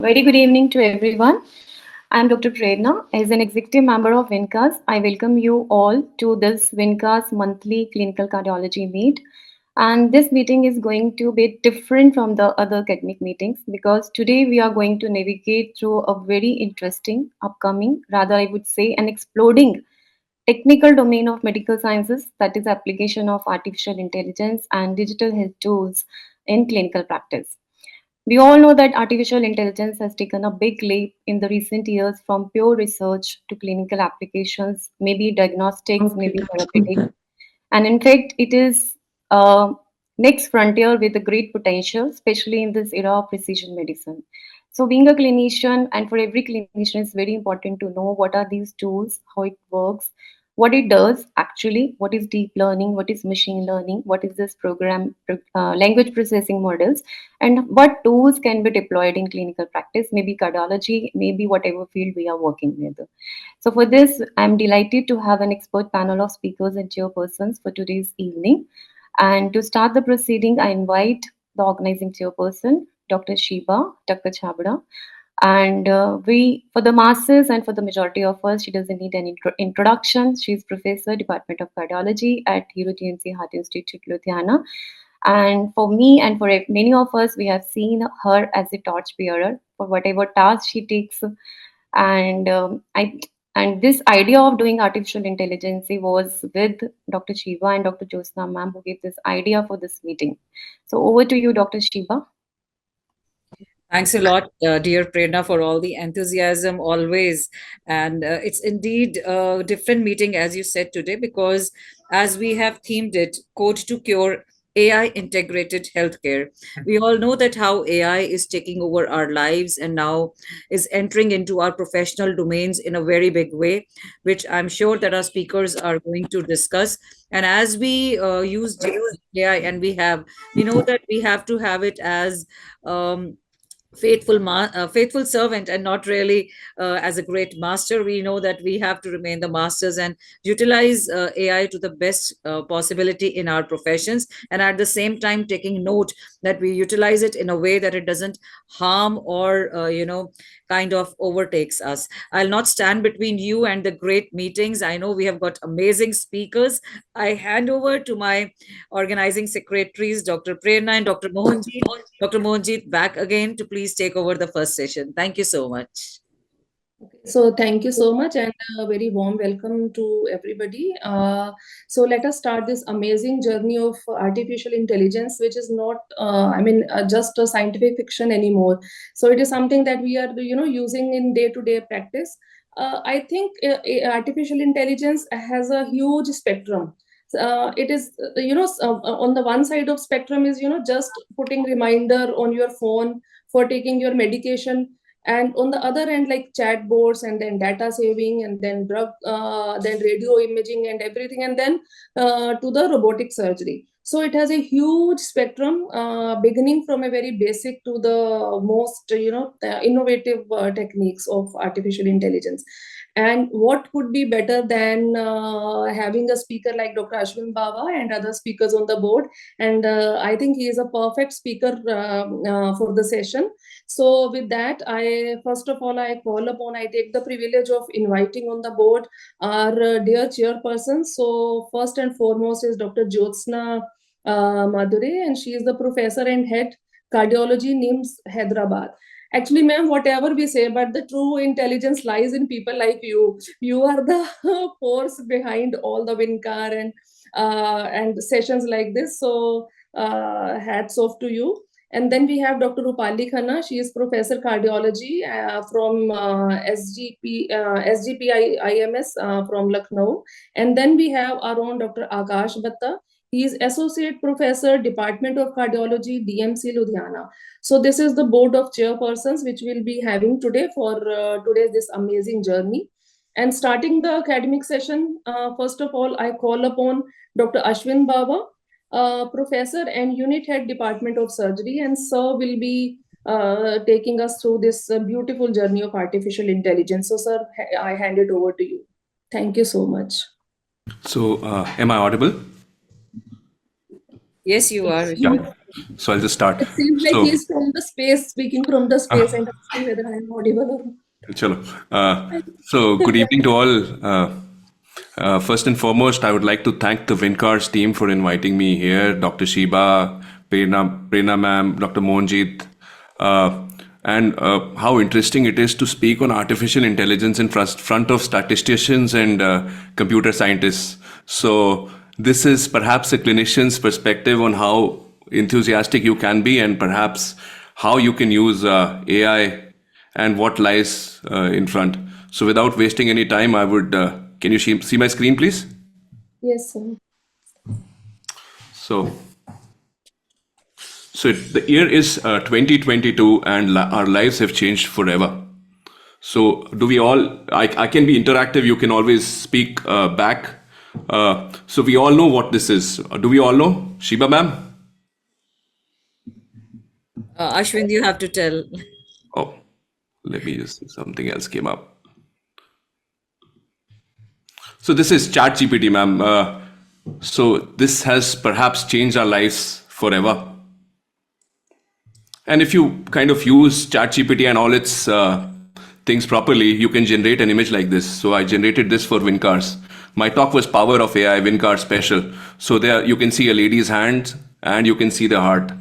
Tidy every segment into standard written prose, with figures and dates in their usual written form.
Very good evening to everyone. I'm Dr. Prerna. As an executive member of Wincars, I welcome you all to this Wincars monthly clinical cardiology meet. And this meeting is going to be different from the other academic meetings because today we are going to navigate through a very interesting, upcoming, rather, I would say, an exploding technical domain of medical sciences, that is, application of artificial intelligence and digital health tools in clinical practice. We all know that artificial intelligence has taken a big leap in the recent years from pure research to clinical applications, maybe diagnostics, maybe therapeutics. And in fact, it is a next frontier with a great potential, especially in this era of precision medicine. So, being a clinician, and for every clinician, it's very important to know what are these tools, how it works, what it does actually, what is deep learning, what is machine learning, what is this language processing models, and what tools can be deployed in clinical practice, maybe cardiology, maybe whatever field we are working with. So, for this, I'm delighted to have an expert panel of speakers and chairpersons for today's evening. And to start the proceeding, I invite the organizing chairperson, Dr. Shiba Dr. Chabra. And for the masses and for the majority of us, she doesn't need an introduction. She's professor, Department of Cardiology at Hero TNC Heart Institute, Ludhiana. And for me and for many of us, we have seen her as a torchbearer for whatever task she takes. And this idea of doing artificial intelligence was with Dr. Shiva and Dr. Josna ma'am who gave this idea for this meeting. So over to you, Dr. Shiva. Thanks a lot, dear Prerna, for all the enthusiasm always. And it's indeed a different meeting, as you said today, because as we have themed it, Code to Cure AI integrated healthcare. We all know that how AI is taking over our lives and now is entering into our professional domains in a very big way, which I'm sure that our speakers are going to discuss. And as we use AI, and we know that we have to have it as faithful servant and not really as a great master. We know that we have to remain the masters and utilize AI to the best possibility in our professions, and at the same time taking note that we utilize it in a way that it doesn't harm or kind of overtakes us. I'll not stand between you and the great meetings. I know we have got amazing speakers. I hand over to my organizing secretaries, Dr. Prerna and Dr. Mohanji. Dr. Mohanjit, back again to please take over the first session. Thank you so much. So thank you so much and a very warm welcome to everybody. So let us start this amazing journey of artificial intelligence, which is not, just a scientific fiction anymore. So it is something that we are, using in day-to-day practice. I think artificial intelligence has a huge spectrum. It is, on the one side of spectrum is, just putting reminder on your phone for taking your medication, and on the other end like chatbots and then data saving and then then radio imaging and everything, and then to the robotic surgery. So it has a huge spectrum, beginning from a very basic to the most innovative techniques of artificial intelligence. And what could be better than having a speaker like Dr. Ashwin Baba and other speakers on the board? And I think he is a perfect speaker for the session. So with that, I first of all I take the privilege of inviting on the board our dear chairperson. So first and foremost is Dr. Jyotsna Madhure, and she is the professor and head cardiology, NIMS Hyderabad. Actually, ma'am, whatever we say, but the true intelligence lies in people like you. You are the force behind all the Wincar and sessions like this. So hats off to you. And then we have Dr. Rupali Khanna. She is professor cardiology from SGPIMS from Lucknow. And then we have our own Dr. Akash Batta. He is associate professor, Department of Cardiology, DMC Ludhiana. So this is the board of chairpersons which we'll be having today for today's this amazing journey. And starting the academic session, first of all, I call upon Dr. Ashwin Baba, professor and unit head Department of Surgery, and sir will be taking us through this beautiful journey of artificial intelligence. So, sir, I hand it over to you. Thank you so much. So, am I audible? Yes, you are. Yes. So I'll just start. It seems like So, he's from the space, speaking from the space and asking whether I'm audible or chalo. So good evening to all. First and foremost, I would like to thank the Wincars team for inviting me here. Dr. Shiba, Prerna ma'am, Dr. Mohanjit, and how interesting it is to speak on artificial intelligence in front of statisticians and computer scientists. So this is perhaps a clinician's perspective on how enthusiastic you can be and perhaps how you can use AI and what lies in front. So without wasting any time, I would, can you see my screen, please? yes, sir. So, the year is 2022 and our lives have changed forever. So do we all, I can be interactive, you can always speak back. So we all know what this is. Do we all know? Shiba ma'am? Ashwin, you have to tell. Oh, let me just, something else came up. So this is ChatGPT, ma'am. So this has perhaps changed our lives forever. And if you kind of use ChatGPT and all its things properly, you can generate an image like this. So I generated this for Wincars. My talk was Power of AI, Wincars Special. So there you can see a lady's hand and you can see the heart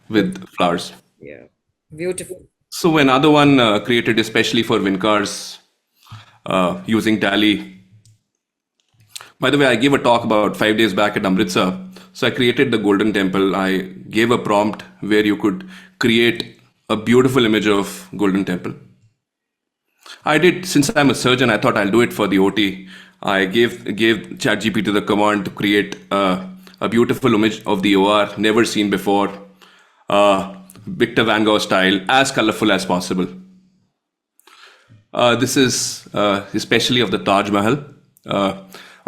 with flowers. Yeah, beautiful. So another one created especially for Wincars using Dali. By the way, I gave a talk about 5 days back at Amritsar. So I created the Golden Temple. I gave a prompt where you could create a beautiful image of Golden Temple. I did, since I'm a surgeon, I thought I'll do it for the OT. I gave ChatGPT the command to create a beautiful image of the OR, never seen before, Victor Van Gogh style, as colorful as possible. This is especially of the Taj Mahal.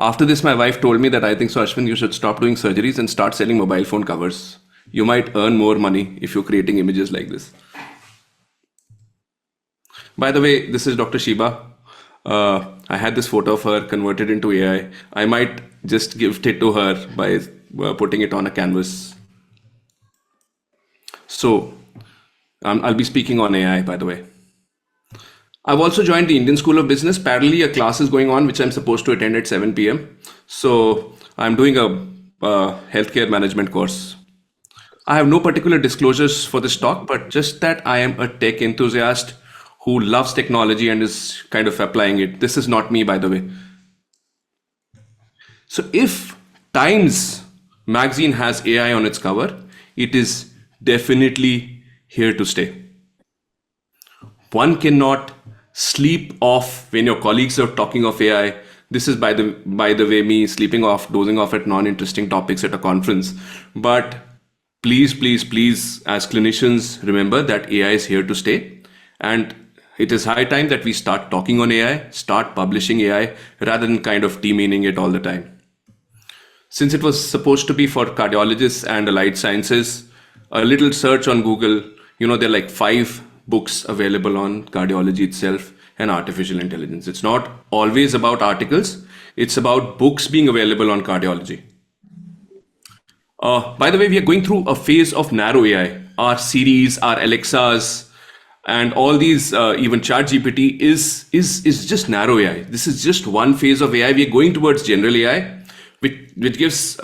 After this, my wife told me that I think so, Ashwin, you should stop doing surgeries and start selling mobile phone covers. You might earn more money if you're creating images like this. By the way, this is Dr. Shiba. I had this photo of her converted into AI. I might just gift it to her by putting it on a canvas. So I'll be speaking on AI, by the way. I've also joined the Indian School of Business. Parallelly, a class is going on, which I'm supposed to attend at 7 p.m. So I'm doing a healthcare management course. I have no particular disclosures for this talk, but just that I am a tech enthusiast who loves technology and is kind of applying it. This is not me, by the way. So if Times magazine has AI on its cover, it is definitely here to stay. One cannot sleep off when your colleagues are talking of AI. This is by the way me sleeping off, dozing off at non-interesting topics at a conference. But please, as clinicians, remember that AI is here to stay. And it is high time that we start talking on AI, start publishing AI, rather than kind of demeaning it all the time. Since it was supposed to be for cardiologists and allied sciences, a little search on Google, there are like 5 books available on cardiology itself and artificial intelligence. It's not always about articles. It's about books being available on cardiology. By the way, we are going through a phase of narrow AI. Our Siris, our Alexas, and all these, even ChatGPT is just narrow AI. This is just one phase of AI. We are going towards general AI, which gives,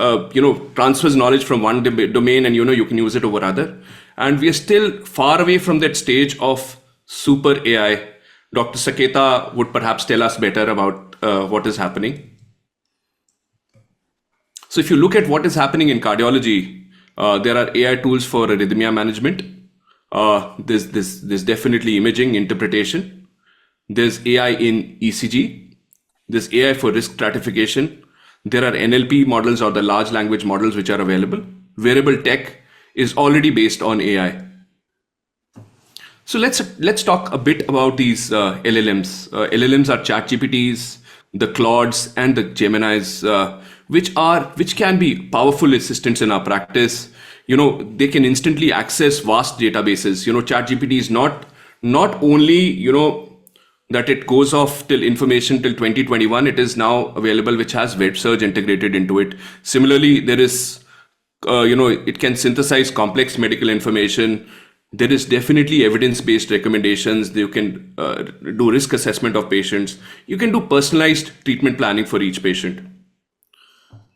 transfers knowledge from one domain and, you can use it over other. And we are still far away from that stage of super AI. Dr. Saketa would perhaps tell us better about what is happening. So if you look at what is happening in cardiology, there are AI tools for arrhythmia management. There's definitely imaging interpretation. There's AI in ECG. There's AI for risk stratification. There are NLP models or the large language models which are available. Wearable tech is already based on AI. So let's talk a bit about these LLMs. LLMs are ChatGPTs, the Claudes, and the Geminis, which can be powerful assistants in our practice. They can instantly access vast databases. ChatGPT is not only that it goes off till information till 2021. It is now available, which has web search integrated into it. Similarly, there is it can synthesize complex medical information. There is definitely evidence-based recommendations. You can do risk assessment of patients. You can do personalized treatment planning for each patient.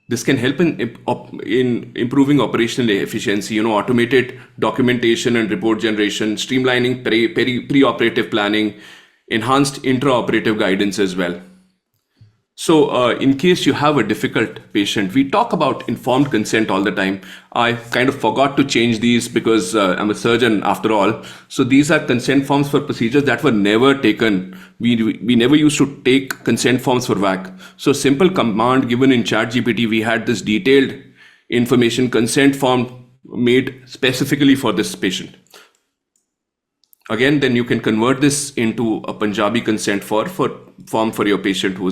This can help in improving operational efficiency, automated documentation and report generation, streamlining pre-operative planning, enhanced intraoperative guidance as well. So in case you have a difficult patient, we talk about informed consent all the time. I kind of forgot to change these because I'm a surgeon after all. So these are consent forms for procedures that were never taken. We never used to take consent forms for VAC. So simple command given in ChatGPT, we had this detailed information consent form made specifically for this patient. Again, then you can convert this into a Punjabi consent form for your patient who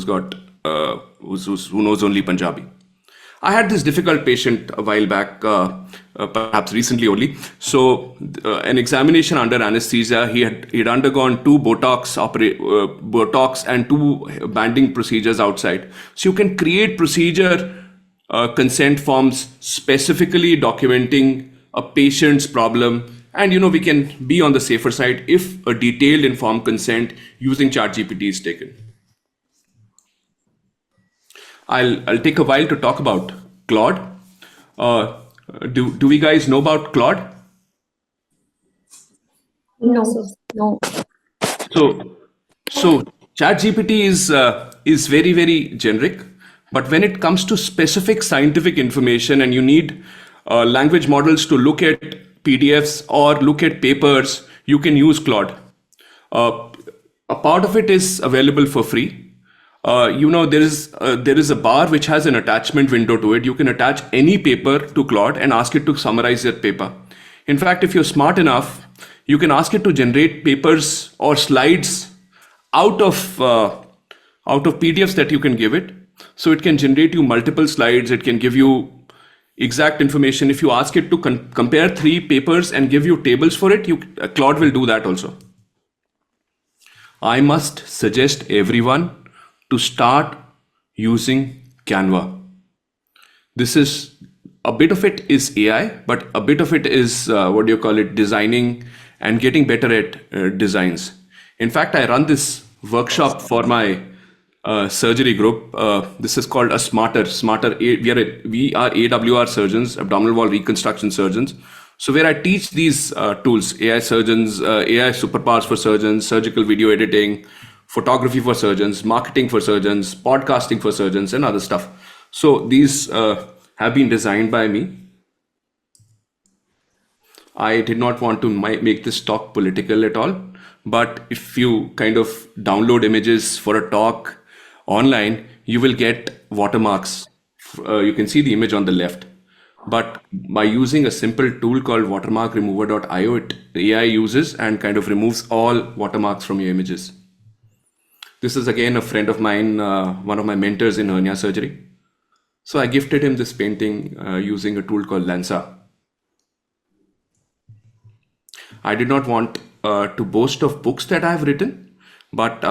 knows only Punjabi. I had this difficult patient a while back, perhaps recently only. So an examination under anesthesia, he'd undergone two Botox and two banding procedures outside. So you can create procedure consent forms specifically documenting a patient's problem. And we can be on the safer side if a detailed informed consent using ChatGPT is taken. I'll take a while to talk about Claude. Do we guys know about Claude? No, no. So ChatGPT is very, very generic, but when it comes to specific scientific information and you need language models to look at PDFs or look at papers, you can use Claude. A part of it is available for free. There is a bar which has an attachment window to it. You can attach any paper to Claude and ask it to summarize that paper. In fact, if you're smart enough, you can ask it to generate papers or slides out of PDFs that you can give it. So it can generate you multiple slides. It can give you exact information. If you ask it to compare three papers and give you tables for it, Claude will do that also. I must suggest everyone to start using Canva. This is a bit of it is AI, but a bit of it is designing and getting better at designs. In fact, I run this workshop for my surgery group. This is called a Smarter. We are AWR surgeons, abdominal wall reconstruction surgeons. So where I teach these tools, AI surgeons, AI superpowers for surgeons, surgical video editing, photography for surgeons, marketing for surgeons, podcasting for surgeons, and other stuff. So these have been designed by me. I did not want to make this talk political at all, but if you kind of download images for a talk online, you will get watermarks. You can see the image on the left. But by using a simple tool called watermarkremover.io, AI uses and kind of removes all watermarks from your images. This is again a friend of mine, one of my mentors in hernia surgery. So I gifted him this painting using a tool called Lanza. I did not want to boast of books that I've written, but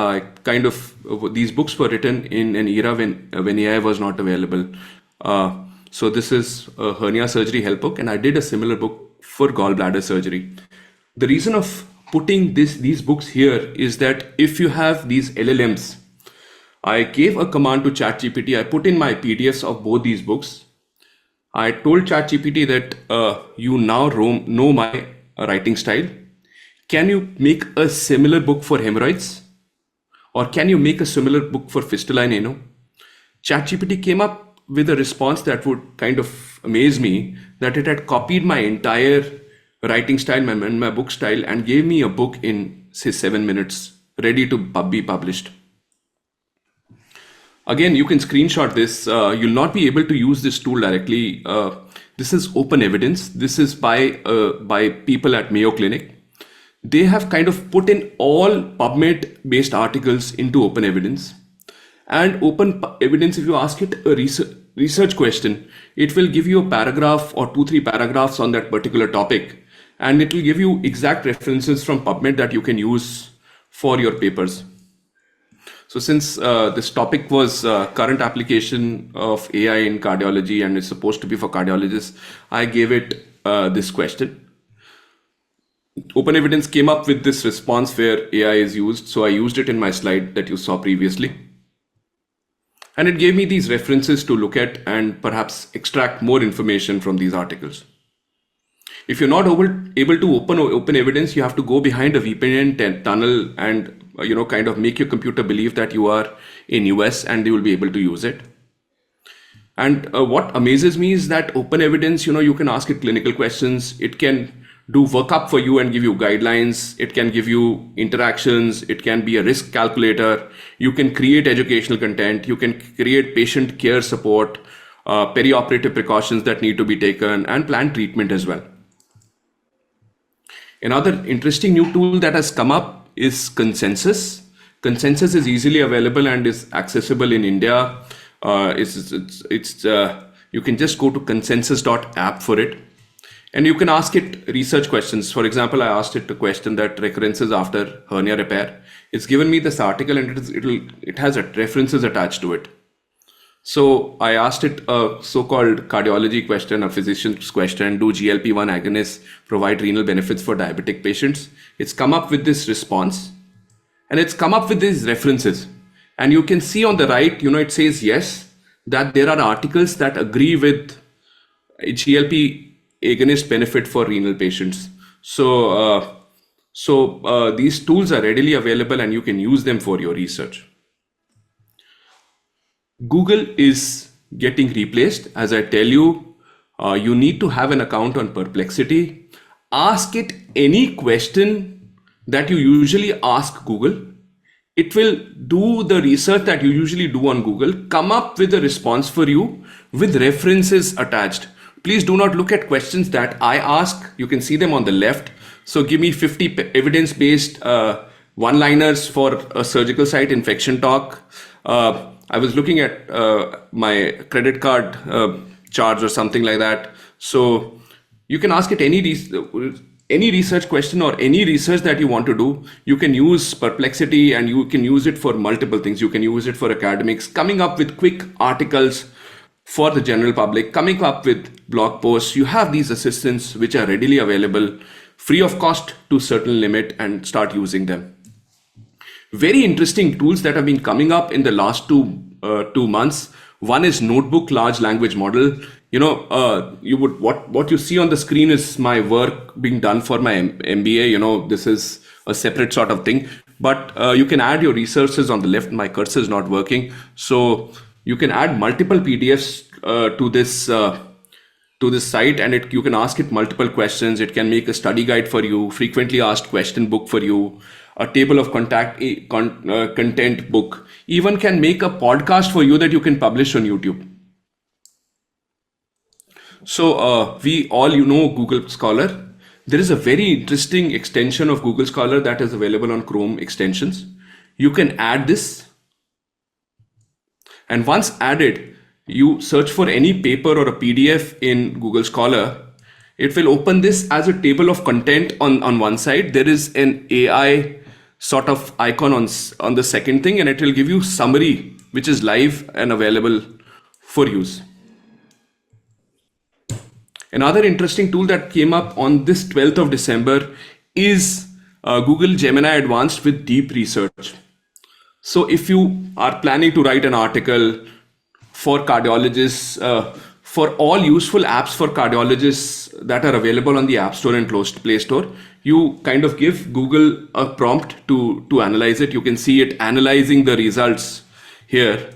these books were written in an era when AI was not available. So this is a hernia surgery help book, and I did a similar book for gallbladder surgery. The reason of putting these books here is that if you have these LLMs, I gave a command to ChatGPT. I put in my PDFs of both these books. I told ChatGPT that you now know my writing style. Can you make a similar book for hemorrhoids? Or can you make a similar book for fistula and ano? ChatGPT came up with a response that would kind of amaze me, that it had copied my entire writing style and my book style and gave me a book in, say, 7 minutes, ready to be published. Again, you can screenshot this. You'll not be able to use this tool directly. This is open evidence. This is by people at Mayo Clinic. They have kind of put in all PubMed-based articles into open evidence. And open evidence, if you ask it a research question, it will give you a paragraph or 2-3 paragraphs on that particular topic. And it will give you exact references from PubMed that you can use for your papers. So since this topic was current application of AI in cardiology and it's supposed to be for cardiologists, I gave it this question. Open Evidence came up with this response where AI is used. So I used it in my slide that you saw previously. And it gave me these references to look at and perhaps extract more information from these articles. If you're not able to open evidence, you have to go behind a VPN tunnel and kind of make your computer believe that you are in US and they will be able to use it. And what amazes me is that open evidence, you can ask it clinical questions. It can do workup for you and give you guidelines. It can give you interactions. It can be a risk calculator. You can create educational content. You can create patient care support, perioperative precautions that need to be taken, and plan treatment as well. Another interesting new tool that has come up is Consensus. Consensus is easily available and is accessible in India. You can just go to consensus.app for it. And you can ask it research questions. For example, I asked it a question that recurrences after hernia repair. It's given me this article and it has references attached to it. So I asked it a so-called cardiology question, a physician's question: do GLP-1 agonists provide renal benefits for diabetic patients? It's come up with this response and it's come up with these references. And you can see on the right, it says yes, that there are articles that agree with GLP agonist benefit for renal patients. So these tools are readily available and you can use them for your research. Google is getting replaced. As I tell you, you need to have an account on Perplexity. Ask it any question that you usually ask Google. It will do the research that you usually do on Google, come up with a response for you with references attached. Please do not look at questions that I ask. You can see them on the left. So give me 50 evidence-based one-liners for a surgical site infection talk. I was looking at my credit card charge or something like that. So you can ask it any research question or any research that you want to do. You can use Perplexity and you can use it for multiple things. You can use it for academics, coming up with quick articles for the general public, coming up with blog posts. You have these assistants which are readily available, free of cost to a certain limit, and start using them. Very interesting tools that have been coming up in the last 2 months. One is Notebook Large Language Model. What you see on the screen is my work being done for my MBA. This is a separate sort of thing, but you can add your resources on the left. My cursor is not working, so you can add multiple PDFs to this site, and you can ask it multiple questions. It can make a study guide for you, frequently asked question book for you, a table of content book, even can make a podcast for you that you can publish on YouTube. So we all Google Scholar. There is a very interesting extension of Google Scholar that is available on Chrome extensions. You can add this. And once added, you search for any paper or a PDF in Google Scholar. It will open this as a table of content on one side. There is an AI sort of icon on the second thing, and it will give you summary, which is live and available for use. Another interesting tool that came up on this 12th of December is Google Gemini Advanced with Deep Research. So if you are planning to write an article for cardiologists, for all useful apps for cardiologists that are available on the App Store and Play Store, you kind of give Google a prompt to analyze it. You can see it analyzing the results here.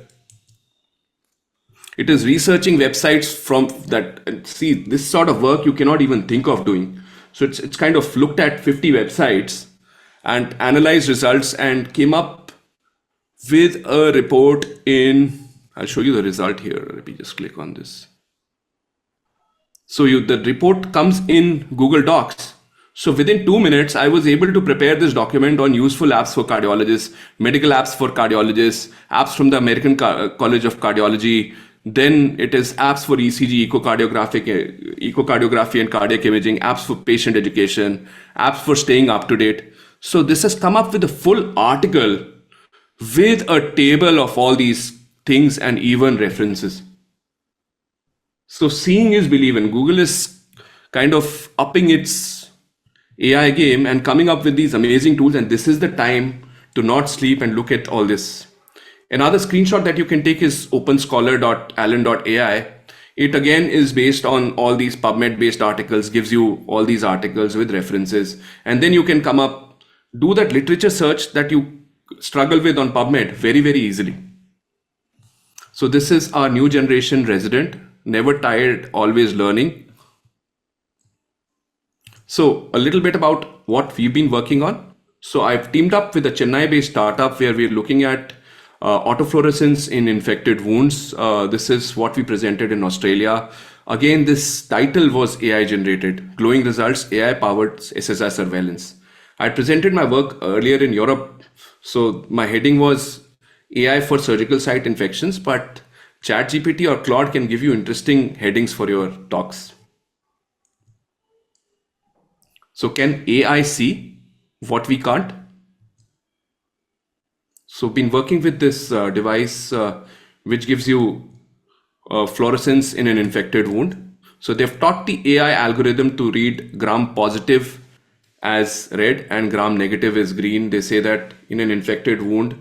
It is researching websites from that. See, this sort of work you cannot even think of doing. So it's kind of looked at 50 websites and analyzed results and came up with a report I'll show you the result here. Let me just click on this. So the report comes in Google Docs. So within 2 minutes, I was able to prepare this document on useful apps for cardiologists, medical apps for cardiologists, apps from the American College of Cardiology. Then it is apps for ECG, echocardiography and cardiac imaging, apps for patient education, apps for staying up to date. So this has come up with a full article with a table of all these things and even references. So seeing is believing. Google is kind of upping its AI game and coming up with these amazing tools, and this is the time to not sleep and look at all this. Another screenshot that you can take is openscholar.allen.ai. It again is based on all these PubMed based articles, gives you all these articles with references, and then you can come up, do that literature search that you struggle with on PubMed very, very easily. So this is our new generation resident, never tired, always learning. So a little bit about what we've been working on. So I've teamed up with a Chennai-based startup where we're looking at autofluorescence in infected wounds. This is what we presented in Australia. Again, this title was AI generated, glowing results, AI powered SSI surveillance. I presented my work earlier in Europe. So my heading was AI for surgical site infections, but ChatGPT or Claude can give you interesting headings for your talks. So can AI see what we can't? So been working with this device which gives you fluorescence in an infected wound. So they've taught the AI algorithm to read gram positive as red and gram negative is green. They say that in an infected wound,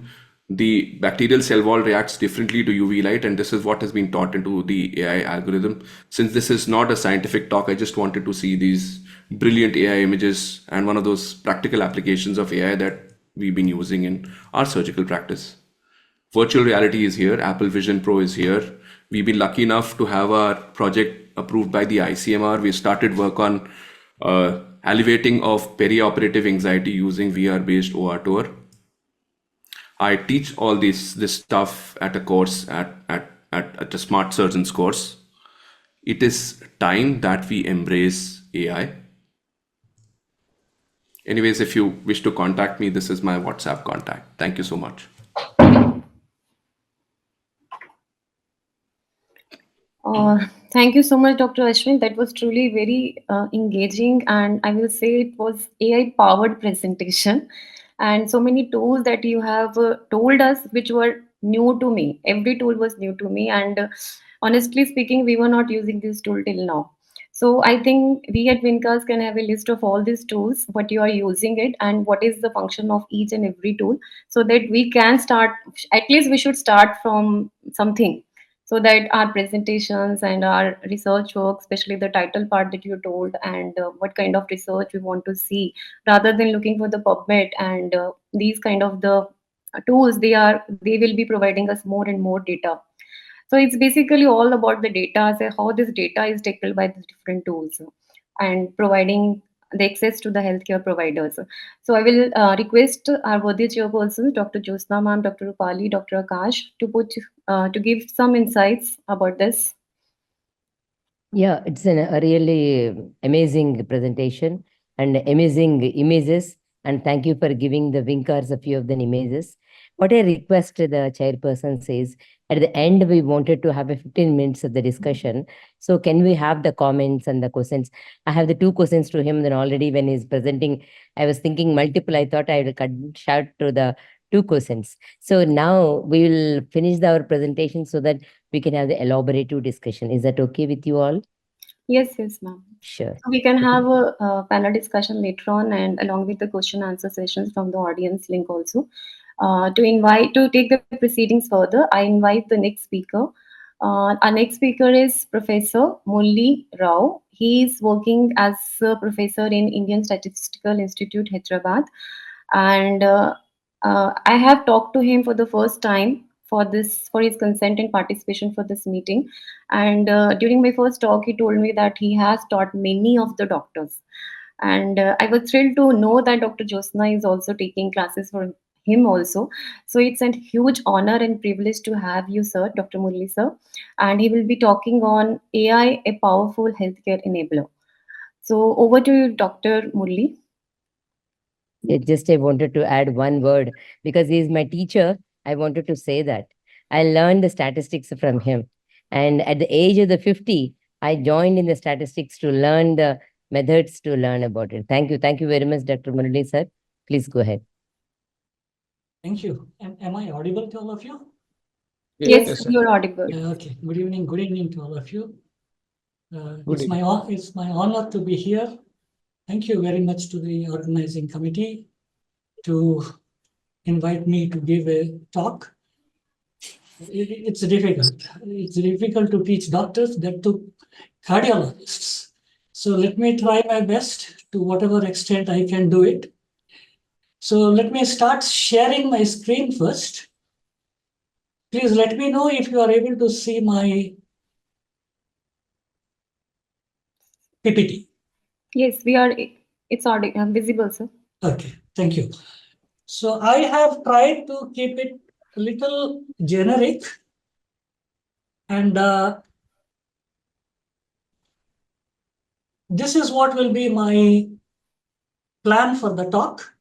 the bacterial cell wall reacts differently to UV light, and this is what has been taught into the AI algorithm. Since this is not a scientific talk, I just wanted to see these brilliant AI images and one of those practical applications of AI that we've been using in our surgical practice. Virtual reality is here, Apple Vision Pro is here. We've been lucky enough to have our project approved by the ICMR. We started work on alleviating of perioperative anxiety using VR-based OR tour. I teach all this stuff at a course at a Smart Surgeons course. It is time that we embrace AI. Anyways, if you wish to contact me, this is my WhatsApp contact. Thank you so much. Thank you so much, Dr. Ashwin. That was truly very engaging, and I will say it was AI powered presentation, and so many tools that you have told us, which were new to me. Every tool was new to me, and honestly speaking, we were not using this tool till now. So I think we at Wincars can have a list of all these tools, what you are using it, and what is the function of each and every tool, so that we can start. At least we should start from something, so that our presentations and our research work, especially the title part that you told, and what kind of research we want to see, rather than looking for the PubMed and these kind of the tools, they will be providing us more and more data. So it's basically all about the data, say how this data is tackled by the different tools and providing the access to the healthcare providers. So I will request our worthy chairpersons, Dr. Josna ma'am, Dr. Rupali, Dr. Akash, to give some insights about this. Yeah, it's a really amazing presentation and amazing images. And thank you for giving the Wincars a few of the images. What I request the chairperson says, at the end, we wanted to have a 15 minutes of the discussion. So can we have the comments and the questions? I have the two questions to him. Then already when he's presenting, I was thinking multiple. I thought I would cut shout to the two questions. So now we will finish our presentation so that we can have the elaborative discussion. Is that okay with you all? Yes, ma'am. Sure. So we can have a panel discussion later on, and along with the question answer sessions from the audience link also. To take the proceedings further, I invite the next speaker. Our next speaker is Professor Mulli Rao. He is working as a professor in Indian Statistical Institute, Hyderabad, and I have talked to him for the first time for his consent and participation for this meeting. And during my first talk, he told me that he has taught many of the doctors, and I was thrilled to know that Dr. Josna is also taking classes for him also. So it's a huge honor and privilege to have you, sir, Dr. Murli, sir. And he will be talking on AI, a powerful healthcare enabler. So over to you, Dr. Murli. Just I wanted to add one word because he is my teacher. I wanted to say that I learned the statistics from him. And at the age of the 50, I joined in the statistics to learn the methods to learn about it. Thank you. Thank you very much, Dr. Murali, sir. Please go ahead. Thank you. Am I audible to all of you? Yes, you're audible. Okay. Good evening. Good evening to all of you. Good It's my honor to be here. Thank you very much to the organizing committee to invite me to give a talk. It's difficult. It's difficult to teach doctors, that to cardiologists. So let me try my best to whatever extent I can do it. So let me start sharing my screen first. Please let me know if you are able to see my PPT. Yes, it's visible, sir. Okay, thank you. So I have tried to keep it a little generic, and this is what will be my plan for the talk.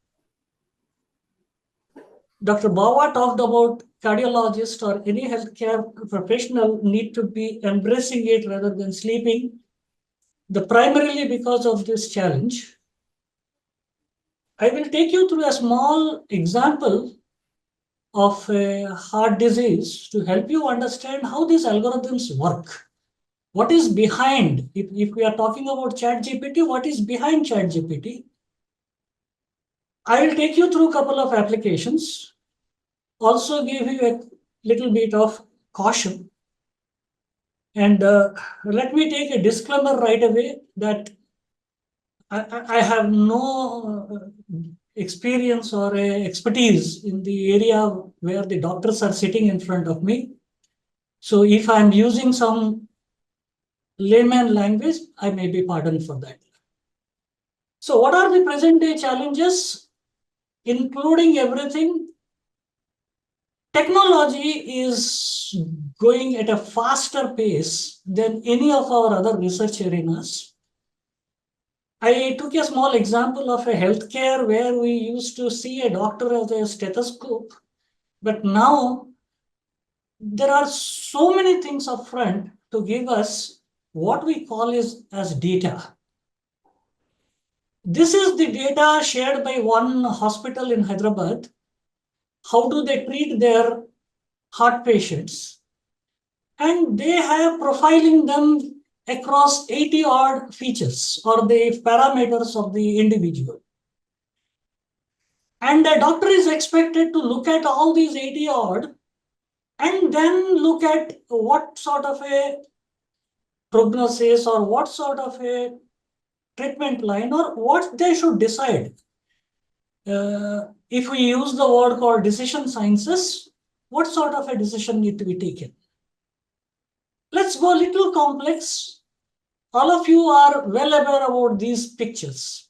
Dr. Bawa talked about cardiologist or any healthcare professional need to be embracing it rather than sleeping. Primarily because of this challenge, I will take you through a small example of a heart disease to help you understand how these algorithms work. What is behind, if we are talking about ChatGPT, what is behind ChatGPT? I will take you through a couple of applications, also give you a little bit of caution. And let me take a disclaimer right away that I have no experience or expertise in the area where the doctors are sitting in front of me. So if I'm using some layman language, I may be pardoned for that. So what are the present day challenges? Including everything, technology is going at a faster pace than any of our other research arenas. I took a small example of a healthcare where we used to see a doctor as a stethoscope, but now there are so many things upfront to give us what we call as data. This is the data shared by one hospital in Hyderabad. How do they treat their heart patients? And they have profiling them across 80 odd features or the parameters of the individual. And a doctor is expected to look at all these 80 odd and then look at what sort of a prognosis or what sort of a treatment line or what they should decide. If we use the word called decision sciences, what sort of a decision need to be taken? Let's go a little complex. All of you are well aware about these pictures.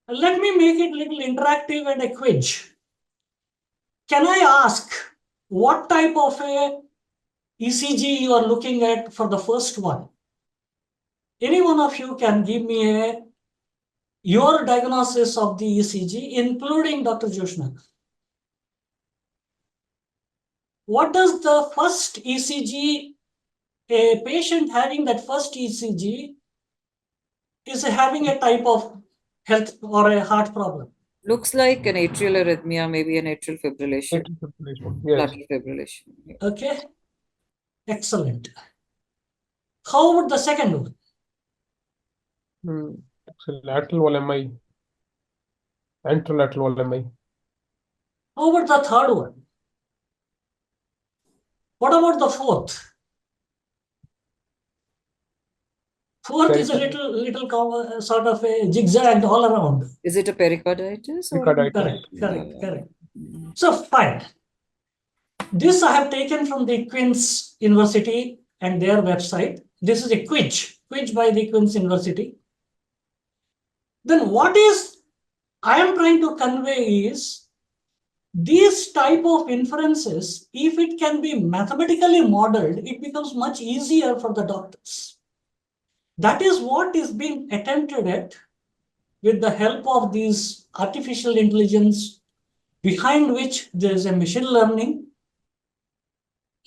Let me make it a little interactive and a quiz. Can I ask what type of a ECG you are looking at for the first one? Any one of you can give me your diagnosis of the ECG, including Dr. Joshna. What does the first ECG, a patient having that first ECG is having a type of health or a heart problem? Looks like an atrial arrhythmia, maybe an atrial fibrillation, Yes. flutter fibrillation. Yeah. Okay, excellent. How about the second one? So lateral wall MI, anterolateral wall MI. How about the third one? What about the fourth? Fourth is a little sort of a zigzag all around. Is it a pericarditis? Or? Correct. So fine. This I have taken from the Queen's University and their website. This is a quiz by the Queen's University. Then what is I am trying to convey is these type of inferences, if it can be mathematically modeled, it becomes much easier for the doctors. That is what is being attempted at with the help of these artificial intelligence, behind which there is a machine learning.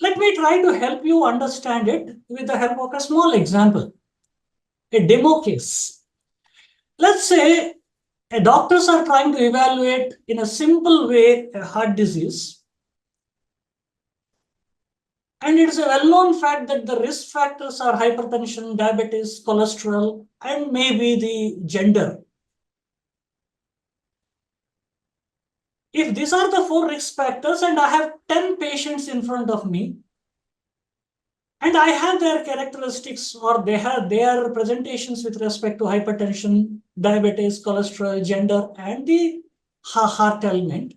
Let me try to help you understand it with the help of a small example, a demo case. Let's say Doctors are trying to evaluate in a simple way a heart disease. And it is a well-known fact that the risk factors are hypertension, diabetes, cholesterol, and maybe the gender. If these are the 4 risk factors and I have 10 patients in front of me, and I have their characteristics or they have their presentations with respect to hypertension, diabetes, cholesterol, gender, and the heart element.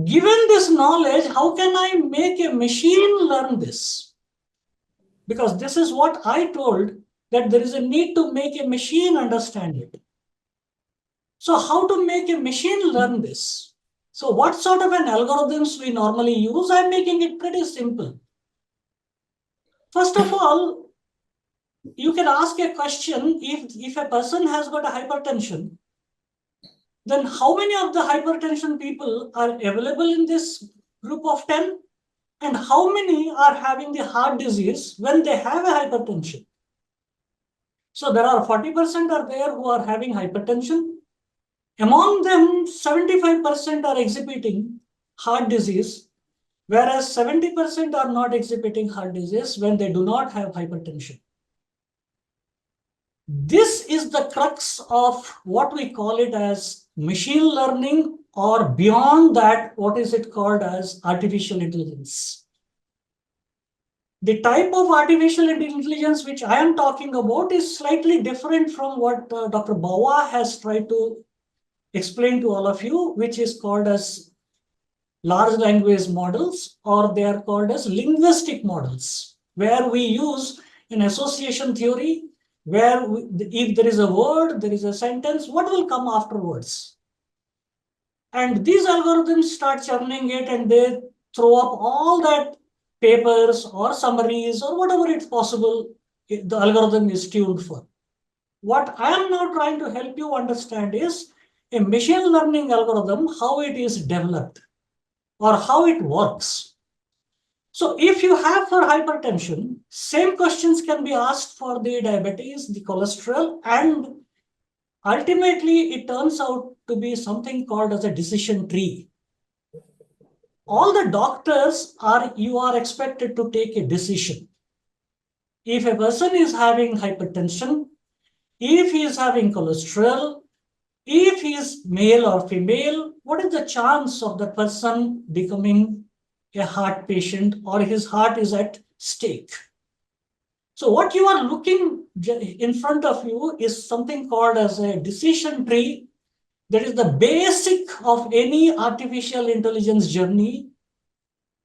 Given this knowledge, how can I make a machine learn this? Because this is what I told, that there is a need to make a machine understand it. So how to make a machine learn this? So what sort of an algorithms we normally use? I'm making it pretty simple. First of all, you can ask a question, if a person has got a hypertension, then how many of the hypertension people are available in this group of 10? And how many are having the heart disease when they have a hypertension? So there are 40% are there who are having hypertension. Among them, 75% are exhibiting heart disease, whereas 70% are not exhibiting heart disease when they do not have hypertension. This is the crux of what we call it as machine learning, or beyond that, what is it called as artificial intelligence. The type of artificial intelligence which I am talking about is slightly different from what Dr. Bawa has tried to explain to all of you, which is called as large language models, or they are called as linguistic models, where we use an association theory, where if there is a word, there is a sentence, what will come afterwards? And these algorithms start churning it, and they throw up all that papers or summaries or whatever it's possible the algorithm is tuned for. What I am now trying to help you understand is a machine learning algorithm, how it is developed or how it works. So if you have for hypertension, same questions can be asked for the diabetes, the cholesterol, and ultimately it turns out to be something called as a decision tree. All the doctors you are expected to take a decision. If a person is having hypertension, if he is having cholesterol, if he is male or female, what is the chance of the person becoming a heart patient or his heart is at stake? So what you are looking in front of you is something called as a decision tree. That is the basic of any artificial intelligence journey,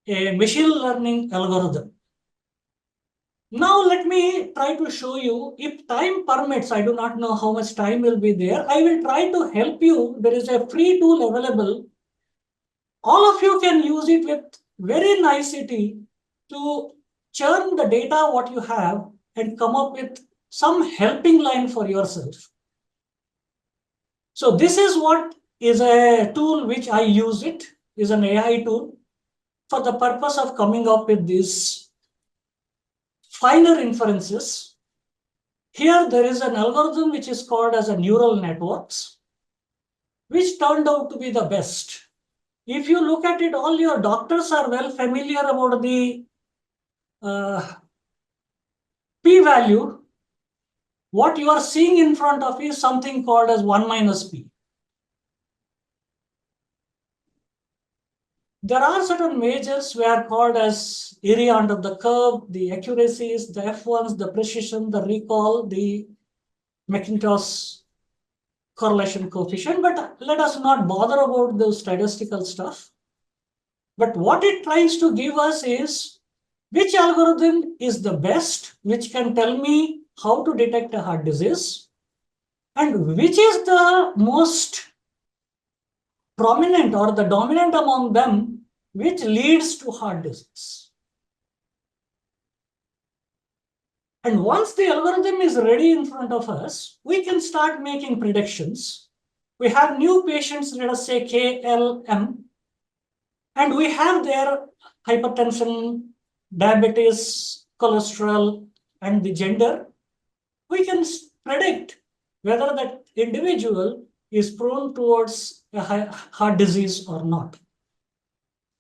a machine learning algorithm. Now let me try to show you, if time permits, I do not know how much time will be there. I will try to help you. There is a free tool available. All of you can use it with very nicety to churn the data what you have and come up with some helping line for yourself. So this is what is a tool which I use. It is an AI tool for the purpose of coming up with these finer inferences. Here there is an algorithm which is called as a neural networks, which turned out to be the best. If you look at it, all your doctors are well familiar about the p-value. What you are seeing in front of you is something called as 1 minus p. There are certain measures were called as area under the curve, the accuracies, the F1s, the precision, the recall, the McIntosh correlation coefficient, but let us not bother about the statistical stuff. But what it tries to give us is which algorithm is the best, which can tell me how to detect a heart disease, and which is the most prominent or the dominant among them, which leads to heart disease. And once the algorithm is ready in front of us, we can start making predictions. We have new patients, let us say KLM, and we have their hypertension, diabetes, cholesterol, and the gender. We can predict whether that individual is prone towards a heart disease or not.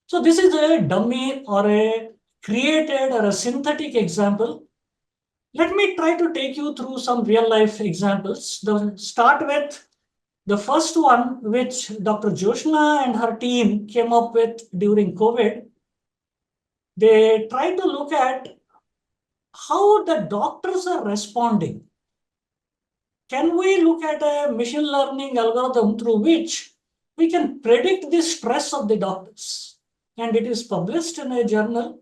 So this is a dummy or a created or a synthetic example. Let me try to take you through some real life examples. Start with the first one, which Dr. Joshna and her team came up with during COVID. They tried to look at how the doctors are responding. Can we look at a machine learning algorithm through which we can predict the stress of the doctors? And it is published in a journal.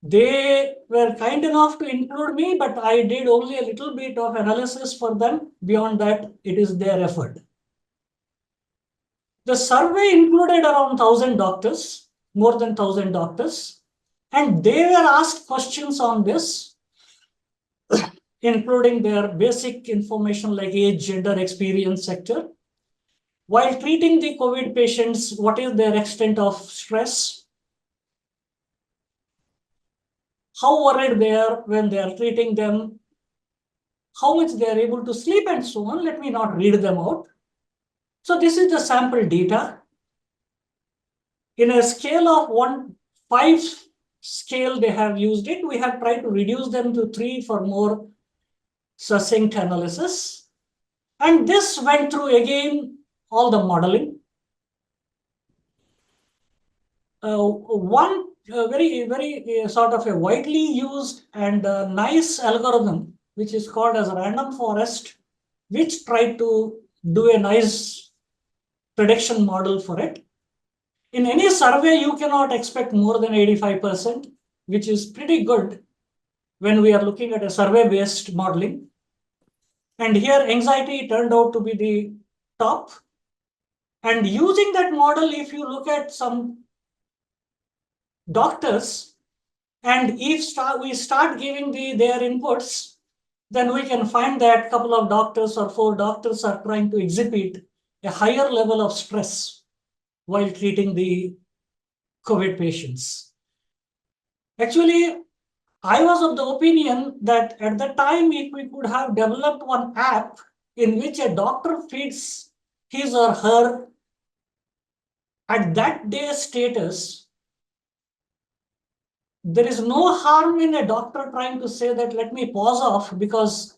They were kind enough to include me, but I did only a little bit of analysis for them. Beyond that, it is their effort. The survey included around 1,000 doctors, more than 1,000 doctors, and they were asked questions on this, including their basic information like age, gender, experience, sector. While treating the COVID patients, what is their extent of stress? How worried they are when they are treating them? How much they are able to sleep and so on. Let me not read them out. So this is the sample data. In a scale of 5 scale, they have used it. We have tried to reduce them to 3 for more succinct analysis. And this went through again all the modeling. One very sort of a widely used and nice algorithm, which is called as random forest, which tried to do a nice prediction model for it. In any survey, you cannot expect more than 85%, which is pretty good when we are looking at a survey-based modeling. And here, anxiety turned out to be the top. And using that model, if you look at some doctors, and if we start giving their inputs, then we can find that a couple of doctors or 4 doctors are trying to exhibit a higher level of stress while treating the COVID patients. Actually, I was of the opinion that at the time, if we could have developed one app in which a doctor feeds his or her at that day status, there is no harm in a doctor trying to say that, let me pause off because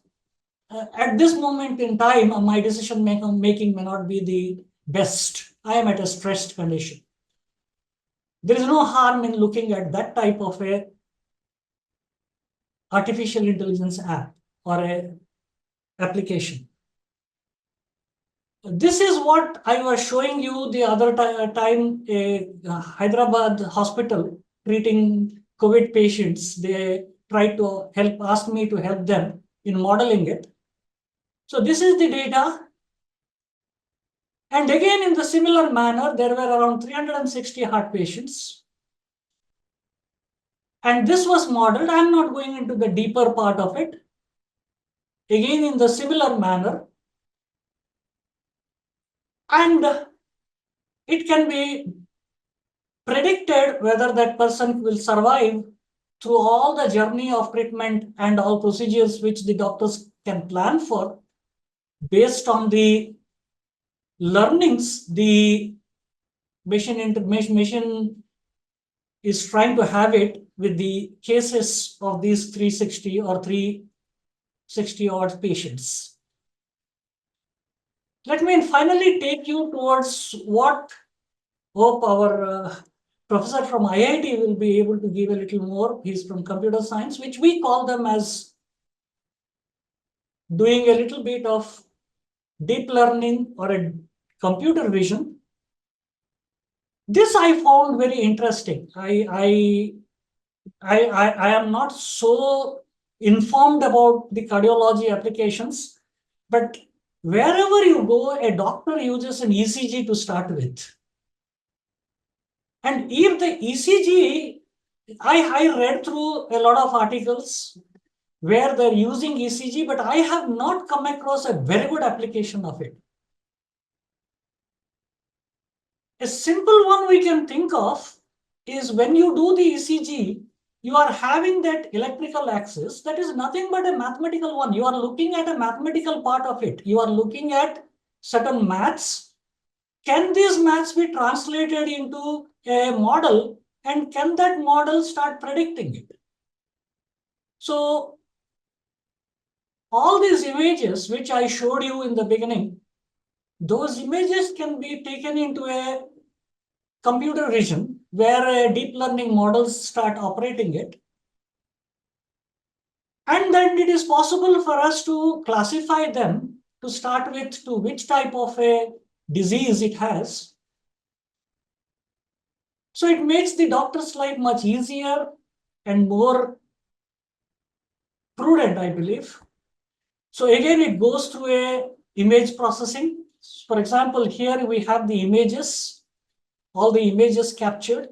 at this moment in time, my decision making may not be the best. I am at a stressed condition. There is no harm in looking at that type of a artificial intelligence app or a application. This is what I was showing you the other time, a Hyderabad hospital treating COVID patients. They tried to asked me to help them in modeling it. So this is the data. And again, in the similar manner, there were around 360 heart patients. And this was modeled. I'm not going into the deeper part of it. Again, in the similar manner. And it can be predicted whether that person will survive through all the journey of treatment and all procedures which the doctors can plan for based on the learnings the machine is trying to have it with the cases of these 360 or 360 odd patients. Let me finally take you towards what hope our professor from IIT will be able to give a little more. He's from computer science, which we call them as doing a little bit of deep learning or a computer vision. This I found very interesting. I am not so informed about the cardiology applications, but wherever you go, a doctor uses an ECG to start with. And if the ECG, I read through a lot of articles where they're using ECG, but I have not come across a very good application of it. A simple one we can think of is when you do the ECG, you are having that electrical axis that is nothing but a mathematical one. You are looking at a mathematical part of it. You are looking at certain maths. Can these maths be translated into a model, and can that model start predicting it? So all these images which I showed you in the beginning, those images can be taken into a computer vision where deep learning models start operating it. And then it is possible for us to classify them to start with to which type of a disease it has. So it makes the doctor's life much easier and more prudent, I believe. So again, it goes through a image processing. For example, here we have the images, all the images captured,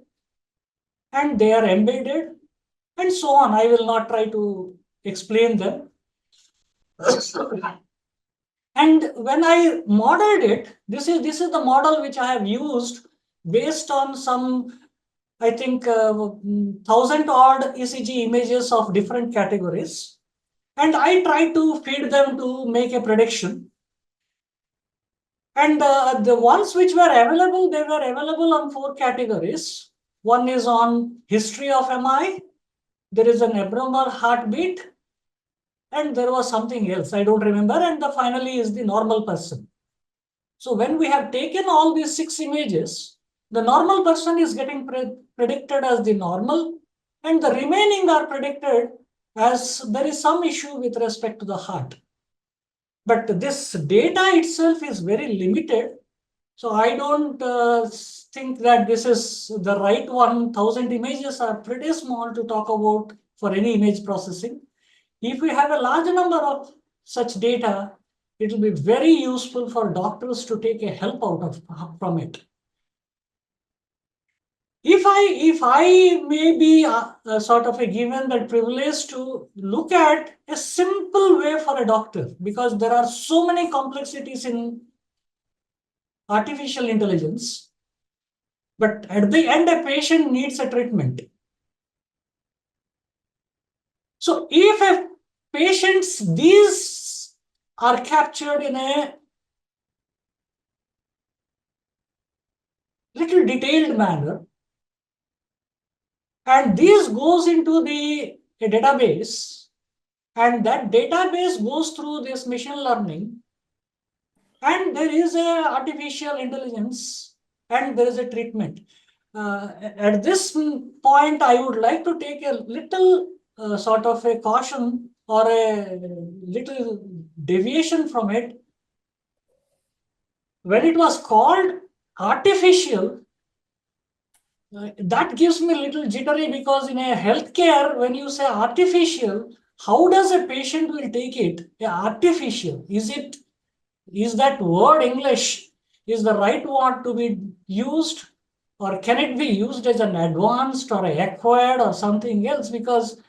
and they are embedded, and so on. I will not try to explain them. And when I modeled it, this is the model which I have used based on some, I think, 1,000 odd ECG images of different categories. And I tried to feed them to make a prediction. And the ones which were available, they were available on 4 categories. One is on history of MI. There is an abnormal heartbeat. And there was something else, I don't remember. And the finally is the normal person. So when we have taken all these 6 images, the normal person is getting predicted as the normal, and the remaining are predicted as there is some issue with respect to the heart. But this data itself is very limited. So I don't think that this is the right one. 1,000 images are pretty small to talk about for any image processing. If we have a large number of such data, it will be very useful for doctors to take a help out of from it. If I may be a sort of a given that privilege to look at a simple way for a doctor, because there are so many complexities in artificial intelligence, but at the end, a patient needs a treatment. So if a patient's these are captured in a little detailed manner, and this goes into a database, and that database goes through this machine learning, and there is a artificial intelligence, and there is a treatment. At this point, I would like to take a little sort of a caution or a little deviation from it. When it was called artificial, that gives me a little jittery, because in a healthcare, when you say artificial, how does a patient will take it? Artificial, is that word English is the right word to be used, or can it be used as an advanced or acquired or something else? Because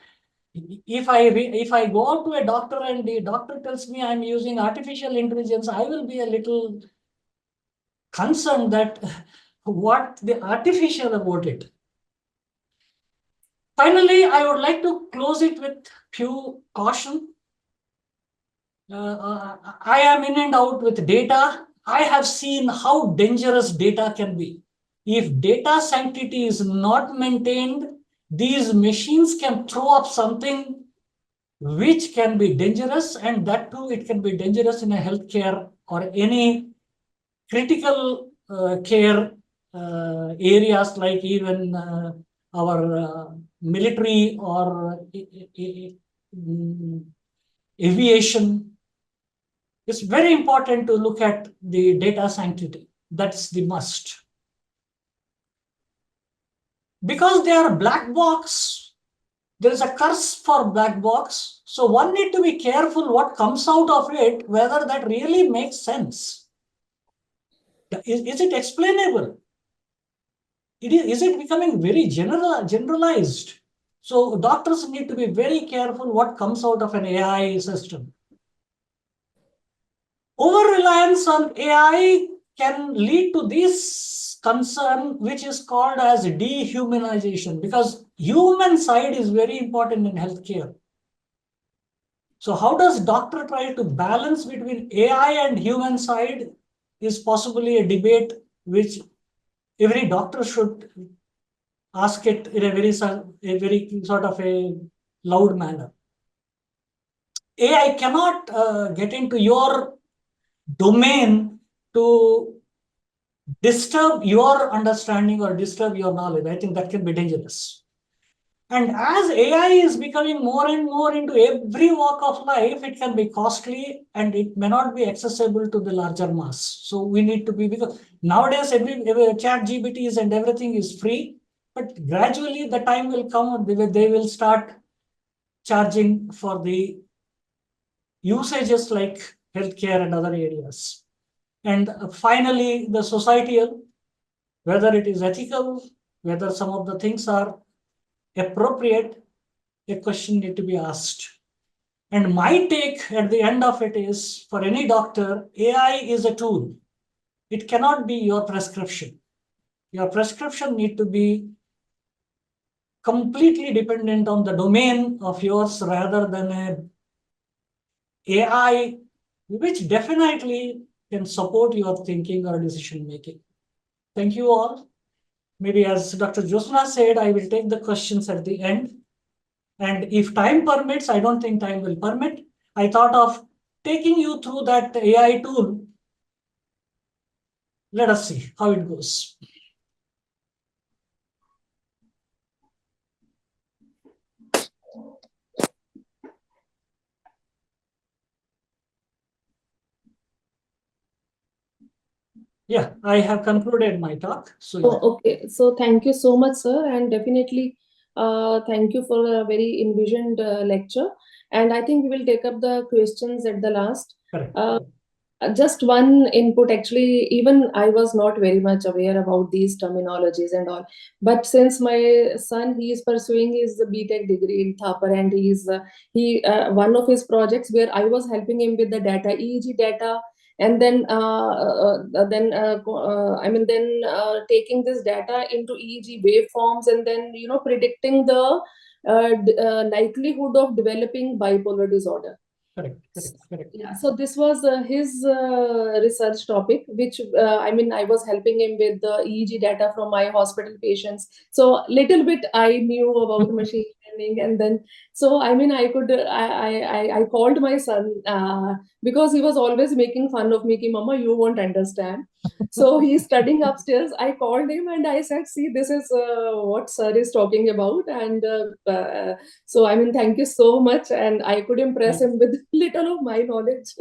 if I go out to a doctor and the doctor tells me I'm using artificial intelligence, I will be a little concerned that what the artificial about it. Finally, I would like to close it with few caution. I am in and out with data. I have seen how dangerous data can be. If data sanctity is not maintained, these machines can throw up something which can be dangerous, and that too, it can be dangerous in a healthcare or any critical care areas, like even our military or aviation. It's very important to look at the data sanctity. That's the must. Because they are black box, there is a curse for black box. So one need to be careful what comes out of it, whether that really makes sense. Is it explainable? Is it becoming very generalized? So doctors need to be very careful what comes out of an AI system. Over-reliance on AI can lead to these concern which is called as dehumanization, because human side is very important in healthcare. So how does doctor try to balance between AI and human side is possibly a debate which every doctor should ask it in a very sort of a loud manner. AI cannot get into your domain to disturb your understanding or disturb your knowledge. I think that can be dangerous. And as AI is becoming more and more into every walk of life, it can be costly and it may not be accessible to the larger mass. So we need to be, because nowadays every chat GPTs and everything is free, but gradually the time will come they will start charging for the usages like healthcare and other areas. And finally, the societal, whether it is ethical, whether some of the things are appropriate, a question need to be asked. And my take at the end of it is, for any doctor, AI is a tool. It cannot be your prescription. Your prescription need to be completely dependent on the domain of yours rather than a AI, which definitely can support your thinking or decision making. Thank you all. Maybe as Dr. Josna said, I will take the questions at the end. And if time permits, I don't think time will permit, I thought of taking you through that AI tool. Let us see how it goes. Yeah, I have concluded my talk. So, yeah. Okay, so thank you so much, sir, and definitely thank you for a very envisioned lecture. And I think we will take up the questions at the last. Correct. Just one input, actually, even I was not very much aware about these terminologies and all. But since my son, he is pursuing his BTech degree in Thapar, and one of his projects where I was helping him with the data, EEG data, and then taking this data into EEG waveforms, and then predicting the likelihood of developing bipolar disorder. Correct. Yeah, so this was his research topic, which I was helping him with the EEG data from my hospital patients. So little bit I knew about machine learning, and then I called my son because he was always making fun of me, ki, Mama, you won't understand. So he's studying upstairs. I called him and I said, see, this is what sir is talking about, and so thank you so much, and I could impress him with little of my knowledge.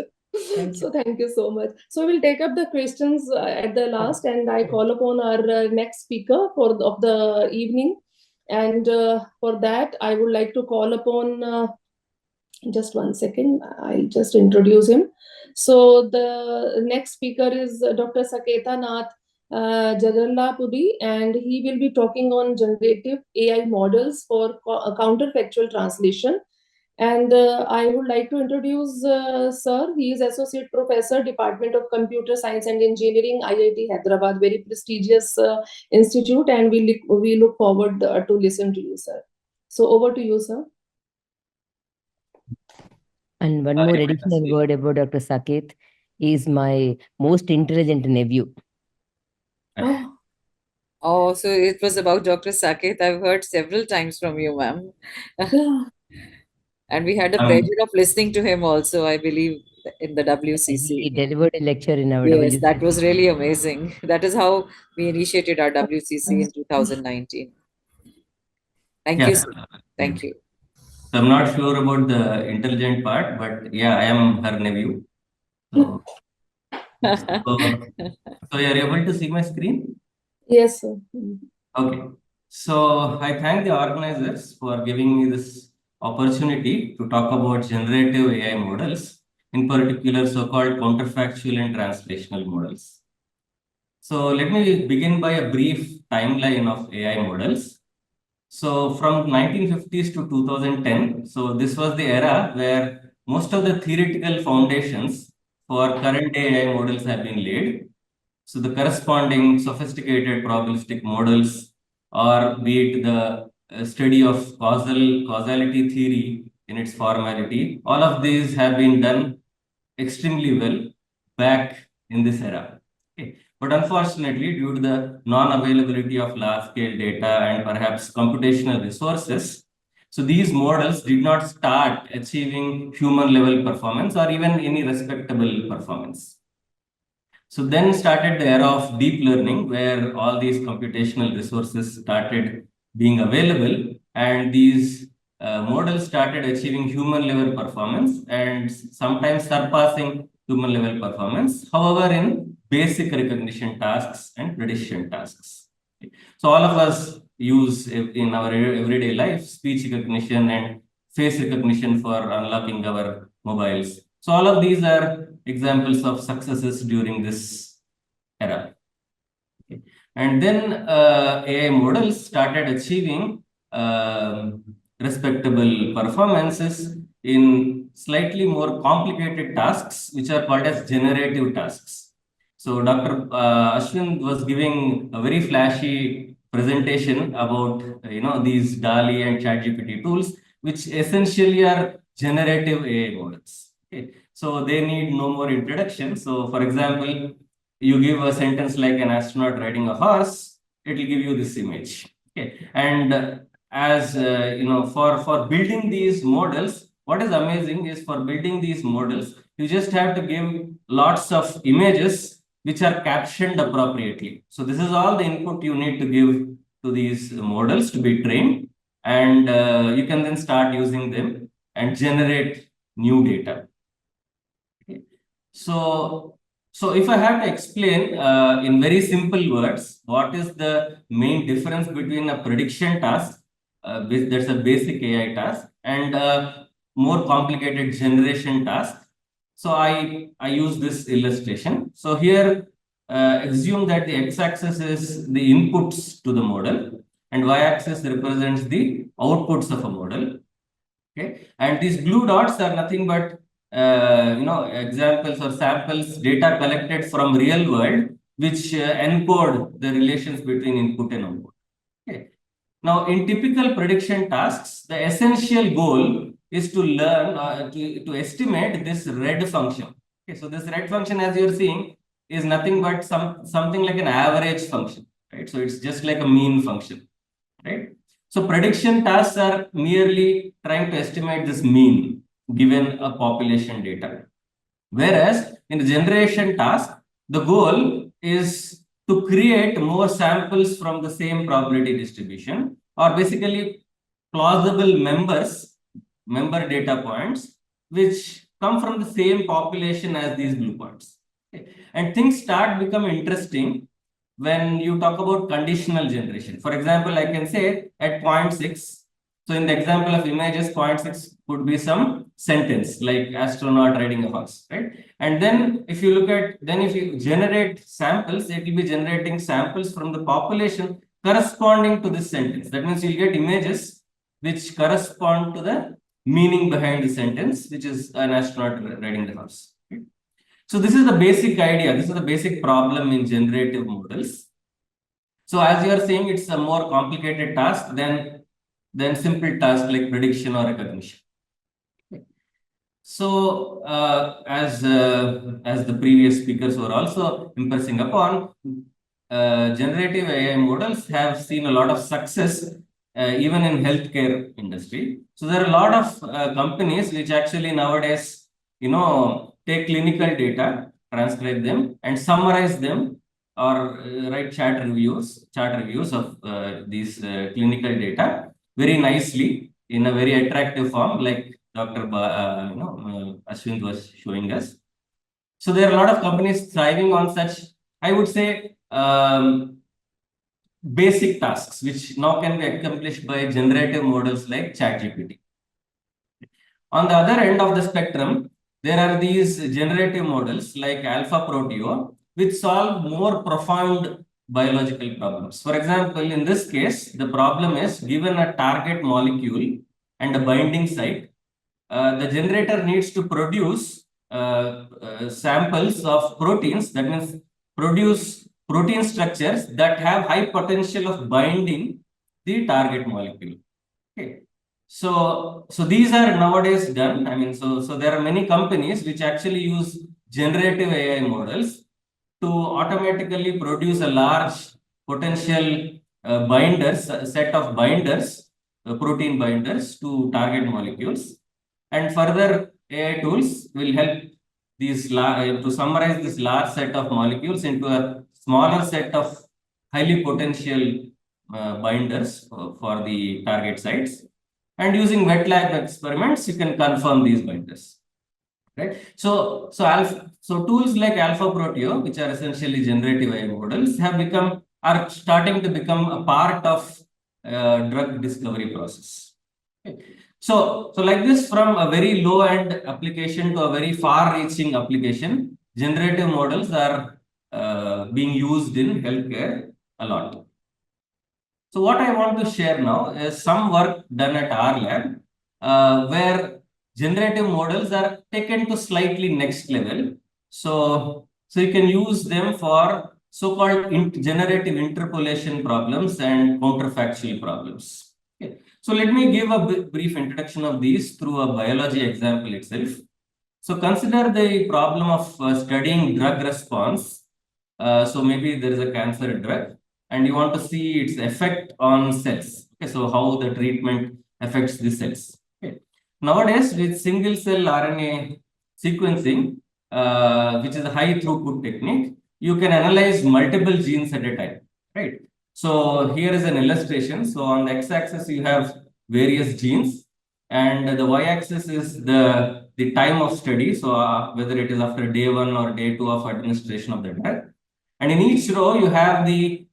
So thank you so much. So we'll take up the questions at the last, and I call upon our next speaker of the evening. And for that, I would like to call upon, just one second, I'll just introduce him. So the next speaker is Dr. Saketa Nath Jagallapudi, and he will be talking on generative AI models for counterfactual translation. And I would like to introduce sir. He is Associate Professor, Department of Computer Science and Engineering, IIT Hyderabad, very prestigious institute, and we look forward to listen to you, sir. So over to you, sir. And one more additional word about Dr. Saket. He is my most intelligent nephew. Oh, so it was about Dr. Saket. I've heard several times from you, ma'am. Yeah. And we had the pleasure of listening to him also, I believe, in the He WCC. delivered a lecture in our Yes, WCC. that was really amazing. That is how we initiated our WCC in 2019. Thank you, sir. Thank you. So I'm not sure about the intelligent part, but yeah, I am her nephew. So, so you're able to see my screen? Yes, sir. Okay. So I thank the organizers for giving me this opportunity to talk about generative AI models, in particular so-called counterfactual and translational models. So let me begin by a brief timeline of AI models. So from 1950s to 2010, so this was the era where most of the theoretical foundations for current AI models have been laid. So the corresponding sophisticated probabilistic models, or be it the study of causality theory in its formality, all of these have been done extremely well back in this era. Okay. But unfortunately, due to the non-availability of large-scale data and perhaps computational resources, so these models did not start achieving human-level performance or even any respectable performance. So then started the era of deep learning, where all these computational resources started being available, and these models started achieving human level performance and sometimes surpassing human level performance, however, in basic recognition tasks and prediction tasks. So all of us use in our everyday life speech recognition and face recognition for unlocking our mobiles. So all of these are examples of successes during this era. Okay. And then AI models started achieving respectable performances in slightly more complicated tasks, which are called as generative tasks. So Dr. Ashwin was giving a very flashy presentation about these DALI and ChatGPT tools, which essentially are generative AI models. Okay. So they need no more introduction. So for example, you give a sentence like an astronaut riding a horse, it will give you this image. Okay. And as for building these models, what is amazing is for building these models, you just have to give lots of images which are captioned appropriately. So this is all the input you need to give to these models to be trained, and you can then start using them and generate new data. Okay. So if I have to explain in very simple words, what is the main difference between a prediction task, that's a basic AI task, and a more complicated generation task. So I use this illustration. So here, assume that the x-axis is the inputs to the model, and y-axis represents the outputs of a model. Okay, and these blue dots are nothing but examples or samples, data collected from real world, which encode the relations between input and output. Okay. Now, in typical prediction tasks, the essential goal is to learn to estimate this red function. Okay, so this red function, as you're seeing, is nothing but something like an average function, right? So it's just like a mean function, right? So prediction tasks are merely trying to estimate this mean given a population data. Whereas in the generation task, the goal is to create more samples from the same probability distribution, or basically plausible member data points, which come from the same population as these blue points. Okay. And things start becoming interesting when you talk about conditional generation. For example, I can say at 0.6, so in the example of images, 0.6 could be some sentence like astronaut riding a horse, right? And then if you look at, if you generate samples, it will be generating samples from the population corresponding to this sentence. That means you'll get images which correspond to the meaning behind the sentence, which is an astronaut riding the horse. Okay? So this is the basic idea. This is the basic problem in generative models. So as you are saying, it's a more complicated task than simple tasks like prediction or recognition. Okay. So as the previous speakers were also impressing upon, generative AI models have seen a lot of success even in healthcare industry. So there are a lot of companies which actually nowadays, take clinical data, transcribe them, and summarize them, or write chart reviews of these clinical data very nicely in a very attractive form, like Dr. Ashwin was showing us. So there are a lot of companies thriving on such, I would say, basic tasks, which now can be accomplished by generative models like ChatGPT. On the other end of the spectrum, there are these generative models like AlphaProteo, which solve more profound biological problems. For example, in this case, the problem is given a target molecule and a binding site, the generator needs to produce samples of proteins. That means produce protein structures that have high potential of binding the target molecule. Okay. So these are nowadays done. I mean, so there are many companies which actually use generative AI models to automatically produce a large potential binders, a set of binders, protein binders to target molecules. And further AI tools will help these to summarize this large set of molecules into a smaller set of highly potential binders for the target sites. And using wet lab experiments, you can confirm these binders. Right. So tools like Alpha Proteo, which are essentially generative AI models, are starting to become a part of drug discovery process. Okay. So like this, from a very low end application to a very far reaching application, generative models are being used in healthcare a lot. So what I want to share now is some work done at our lab where generative models are taken to slightly next level. So you can use them for so-called generative interpolation problems and counterfactual problems. Okay. So let me give a brief introduction of these through a biology example itself. So consider the problem of studying drug response. So maybe there is a cancer drug and you want to see its effect on cells. Okay, so how the treatment affects the cells. Okay. Nowadays, with single cell RNA sequencing, which is a high throughput technique, you can analyze multiple genes at a time, right? So here is an illustration. So on the x-axis, you have various genes, and the y-axis is the time of study. So whether it is after day 1 or day 2 of administration of the drug. And in each row, you have the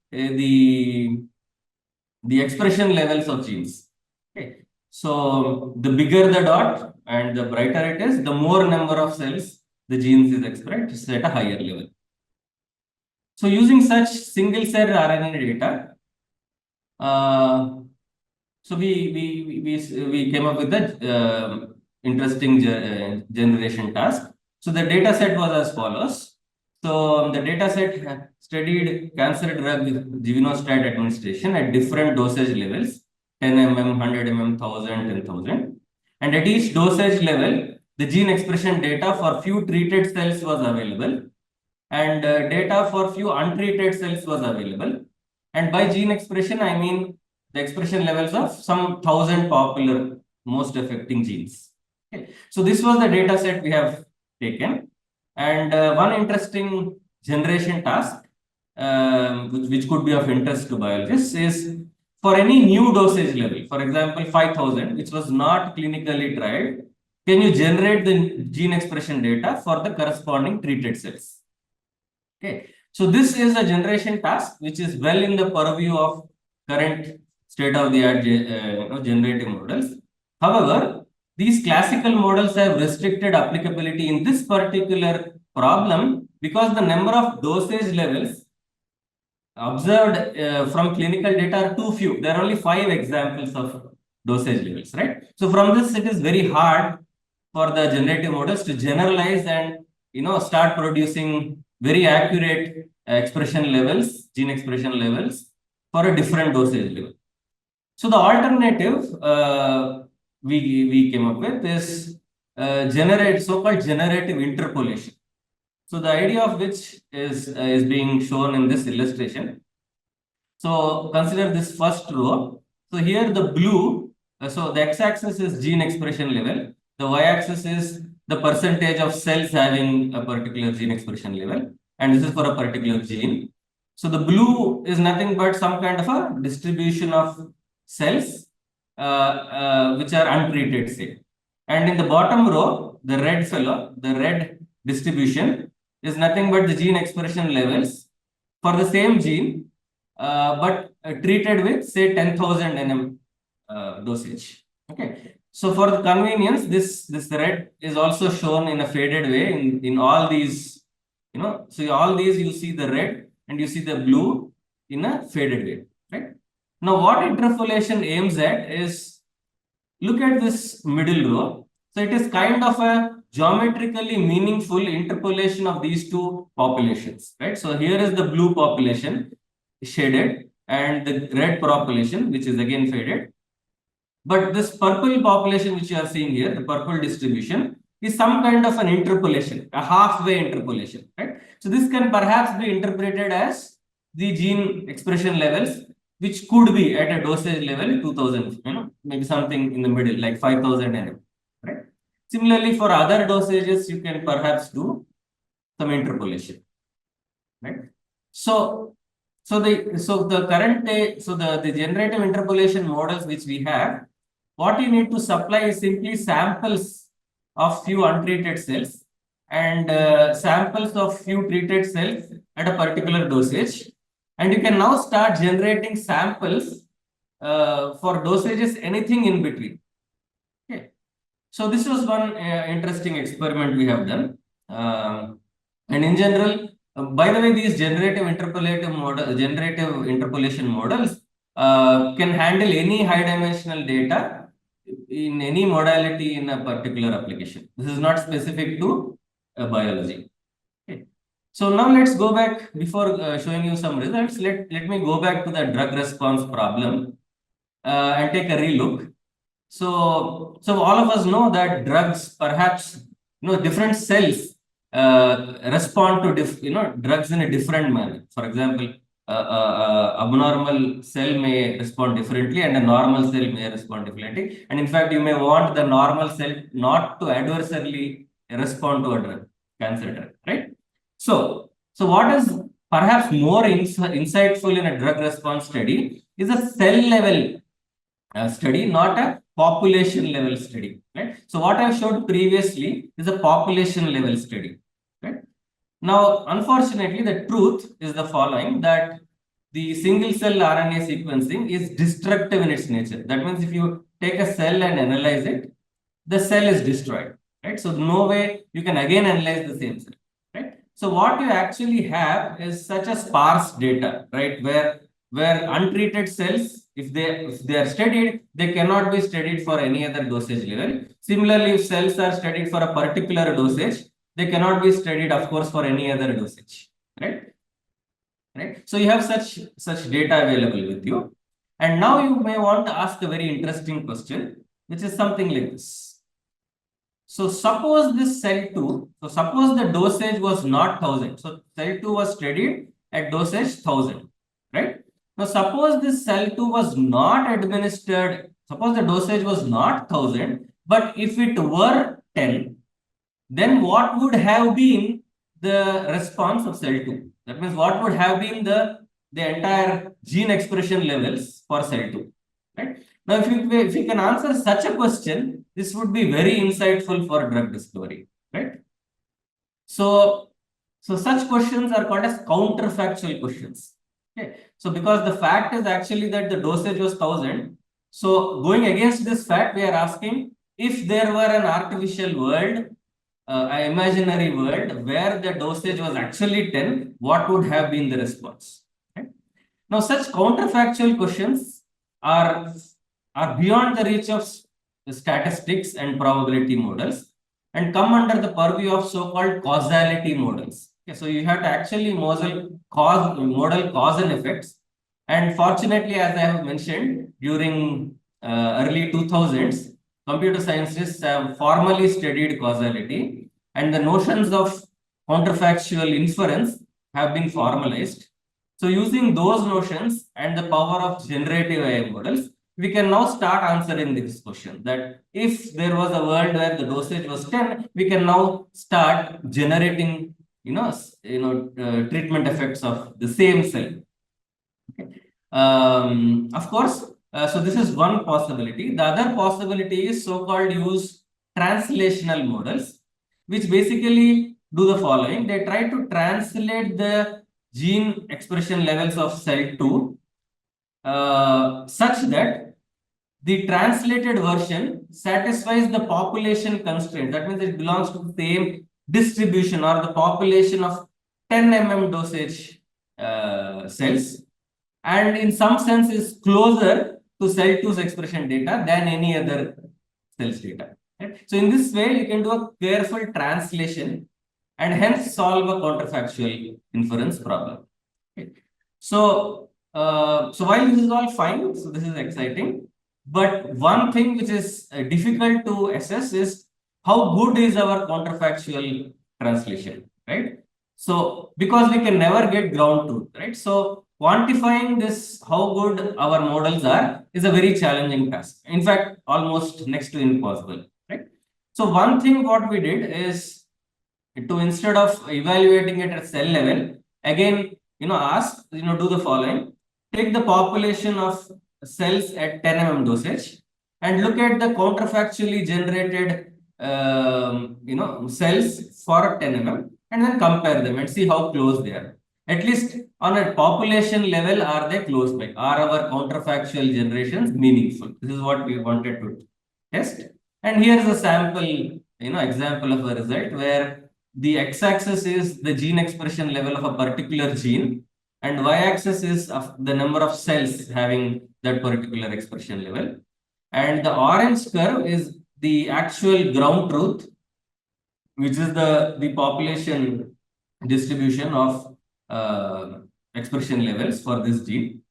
expression levels of genes. Okay. So the bigger the dot and the brighter it is, the more number of cells the genes is expressed at a higher level. So using such single cell RNA data, so we came up with the interesting generation task. So the data set was as follows. So the data set studied cancer drug givinostat administration at different dosage levels, 10 mm, 100 mm, 1000, 10,000. And at each dosage level, the gene expression data for few treated cells was available, and data for few untreated cells was available. And by gene expression, I mean the expression levels of some 1,000 popular most affecting genes. Okay. So this was the data set we have taken. And one interesting generation task, which could be of interest to biologists, is for any new dosage level, for example, 5,000, which was not clinically tried, can you generate the gene expression data for the corresponding treated cells? Okay, so this is a generation task which is well in the purview of current state-of-the-art generative models. However, these classical models have restricted applicability in this particular problem because the number of dosage levels observed from clinical data are too few. There are only 5 examples of dosage levels, right? So from this, it is very hard for the generative models to generalize and start producing very accurate expression levels, gene expression levels for a different dosage level. So the alternative we came up with is so-called generative interpolation. So the idea of which is being shown in this illustration. So consider this first row. So here the blue, so the x-axis is gene expression level. The y-axis is the percentage of cells having a particular gene expression level. And this is for a particular gene. So the blue is nothing but some kind of a distribution of cells which are untreated, say. And in the bottom row, the red distribution is nothing but the gene expression levels for the same gene, but treated with, say, 10,000 nm dosage. Okay. So for the convenience, this red is also shown in a faded way in all these, so all these you see the red and you see the blue in a faded way, right? Now what interpolation aims at is, look at this middle row. So it is kind of a geometrically meaningful interpolation of these two populations, right? So here is the blue population shaded and the red population, which is again faded. But this purple population, which you are seeing here, the purple distribution, is some kind of an interpolation, a halfway interpolation, right? So this can perhaps be interpreted as the gene expression levels, which could be at a dosage level 2000, maybe something in the middle, like 5000 nm, right? Similarly, for other dosages, you can perhaps do some interpolation, right? So the current day, the generative interpolation models which we have, what you need to supply is simply samples of few untreated cells and samples of few treated cells at a particular dosage, and you can now start generating samples for dosages anything in between. Okay, so this was one interesting experiment we have done, and in general. By the way, these generative interpolation models can handle any high dimensional data in any modality in a particular application. This is not specific to biology. Okay. So now let's go back before showing you some results. Let me go back to the drug response problem and take a relook. So all of us know that drugs, perhaps different cells respond to drugs in a different manner. For example, abnormal cell may respond differently and a normal cell may respond differently. And in fact, you may want the normal cell not to adversely respond to a drug, cancer drug, right? So what is perhaps more insightful in a drug response study is a cell level study, not a population level study, right? So what I showed previously is a population level study, right? Now, unfortunately, the truth is the following, that the single cell RNA sequencing is destructive in its nature. That means if you take a cell and analyze it, the cell is destroyed, right? So no way you can again analyze the same cell, right? So what you actually have is such a sparse data, right? Where untreated cells, if they are studied, they cannot be studied for any other dosage level. Similarly, if cells are studied for a particular dosage, they cannot be studied, of course, for any other dosage, right? Right. So you have such data available with you, and now you may want to ask a very interesting question, which is something like this. So suppose this cell 2, so suppose the dosage was not 1000. So cell 2 was studied at dosage 1000, right? Now suppose this cell 2 was not administered, suppose the dosage was not 1000, but if it were 10, then what would have been the response of cell 2? That means what would have been the entire gene expression levels for cell 2, right? Now, if you can answer such a question, this would be very insightful for drug discovery, right? So such questions are called as counterfactual questions. Okay. So because the fact is actually that the dosage was 1000, so going against this fact, we are asking if there were an artificial world, an imaginary world where the dosage was actually 10, what would have been the response? Okay. Now, such counterfactual questions are beyond the reach of statistics and probability models and come under the purview of so-called causality models. Okay, so you have to actually model cause and effects. And fortunately, as I have mentioned, during early 2000s, computer scientists have formally studied causality, and the notions of counterfactual inference have been formalized. So using those notions and the power of generative AI models, we can now start answering this question, that if there was a world where the dosage was 10, we can now start generating treatment effects of the same cell. Okay. Of course, so this is one possibility. The other possibility is so-called use translational models, which basically do the following. They try to translate the gene expression levels of cell 2 such that the translated version satisfies the population constraint. That means it belongs to the same distribution or the population of 10 mm dosage cells, and in some sense is closer to cell 2's expression data than any other cells data. Right? So in this way, you can do a careful translation and hence solve a counterfactual inference problem. Okay. So while this is all fine, so this is exciting, but one thing which is difficult to assess is how good is our counterfactual translation, right? So because we can never get ground truth, right? So quantifying this, how good our models are, is a very challenging task. In fact, almost next to impossible, right? So one thing what we did is to, instead of evaluating it at cell level, again, ask, do the following: take the population of cells at 10 dosage and look at the counterfactually generated, cells for 10 and then compare them and see how close they are. At least on a population level, are they close by? Are our counterfactual generations meaningful? This is what we wanted to test. And here's a sample, example of a result where the x-axis is the gene expression level of a particular gene, and y-axis is of the number of cells having that particular expression level. And the orange curve is the actual ground truth, which is the population distribution of expression levels for this gene.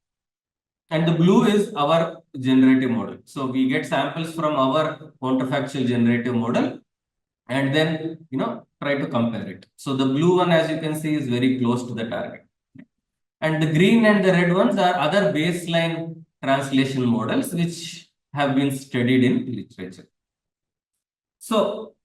And the blue is our generative model. So we get samples from our counterfactual generative model and then try to compare it. So the blue one, as you can see, is very close to the target, and the green and the red ones are other baseline translation models which have been studied in literature. So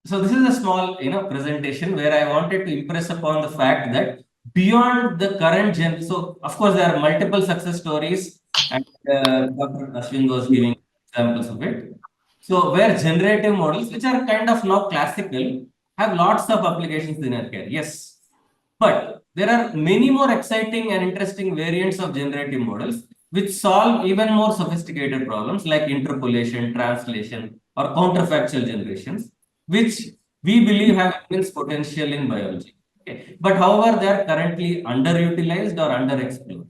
this is a small presentation where I wanted to impress upon the fact that beyond the current so of course there are multiple success stories, and Dr. Ashwin was giving examples of it. So where generative models, which are kind of now classical, have lots of applications in healthcare. Yes, but there are many more exciting and interesting variants of generative models which solve even more sophisticated problems like interpolation, translation, or counterfactual generations, which we believe have immense potential in biology. Okay. But however, they are currently underutilized or underexplored.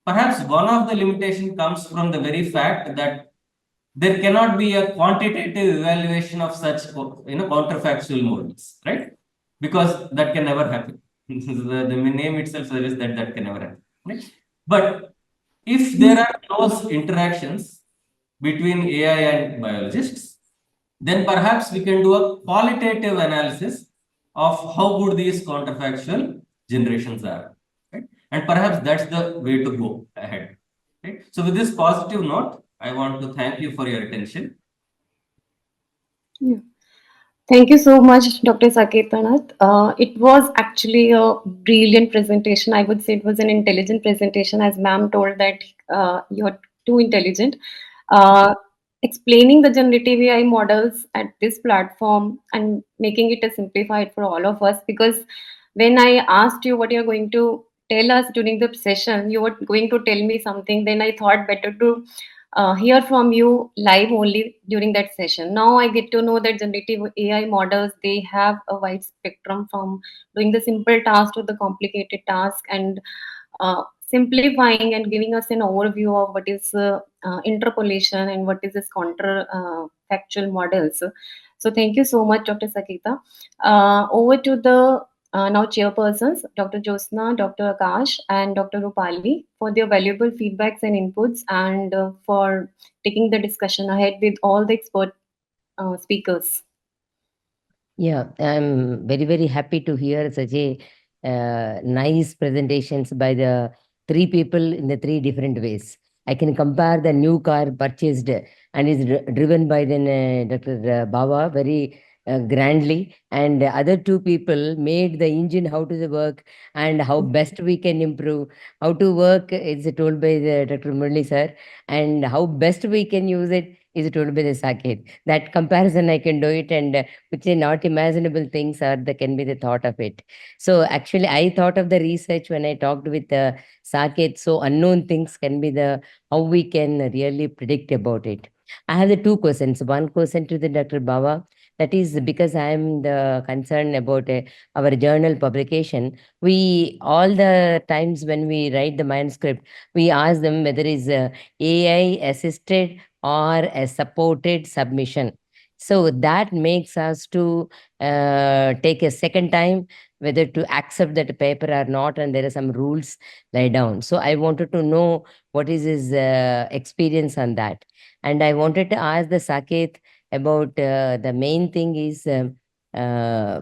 Perhaps one of the limitation comes from the very fact that there cannot be a quantitative evaluation of such counterfactual models, right? Because that can never happen. The name itself suggests that that can never happen. Right? But if there are close interactions between AI and biologists, then perhaps we can do a qualitative analysis of how good these counterfactual generations are. Right? And perhaps that's the way to go ahead. Right? So with this positive note, I want to thank you for your attention. Yeah. Thank you so much, Dr. Saketanath. It was actually a brilliant presentation. I would say it was an intelligent presentation, as ma'am told that you're too intelligent. Uh, Explaining the generative AI models at this platform and making it a simplified for all of us. Because when I asked you what you're going to tell us during the session, you were going to tell me something. Then I thought better to hear from you live only during that session. Now I get to know that generative AI models, they have a wide spectrum from doing the simple task to the complicated task, and simplifying and giving us an overview of what is interpolation and what is this counter factual models. So thank you so much, Dr. Sakita. Over to the now chairpersons, Dr. Josna, Dr. Akash, and Dr. Rupali, for their valuable feedbacks and inputs, and for taking the discussion ahead with all the expert speakers. Yeah, I'm very, very happy to hear such a nice presentations by the three people in the three different ways. I can compare the new car purchased and is driven by then Dr. Baba very grandly, and the other two people made the engine how to the work and how best we can improve, how to work is told by the Dr. Murli sir, and how best we can use it is told by the Saket. That comparison I can do it, and which are not imaginable things are the can be the thought of it. So actually I thought of the research when I talked with Saket. So unknown things can be the how we can really predict about it. I have the two questions. One question to the Dr. Baba. That is because I am the concern about our journal publication. We all the times when we write the manuscript, we ask them whether is AI assisted or a supported submission. So that makes us to take a second time whether to accept that paper or not, and there are some rules laid down. So I wanted to know what is his experience on that. And I wanted to ask the Saket about the main thing is uh,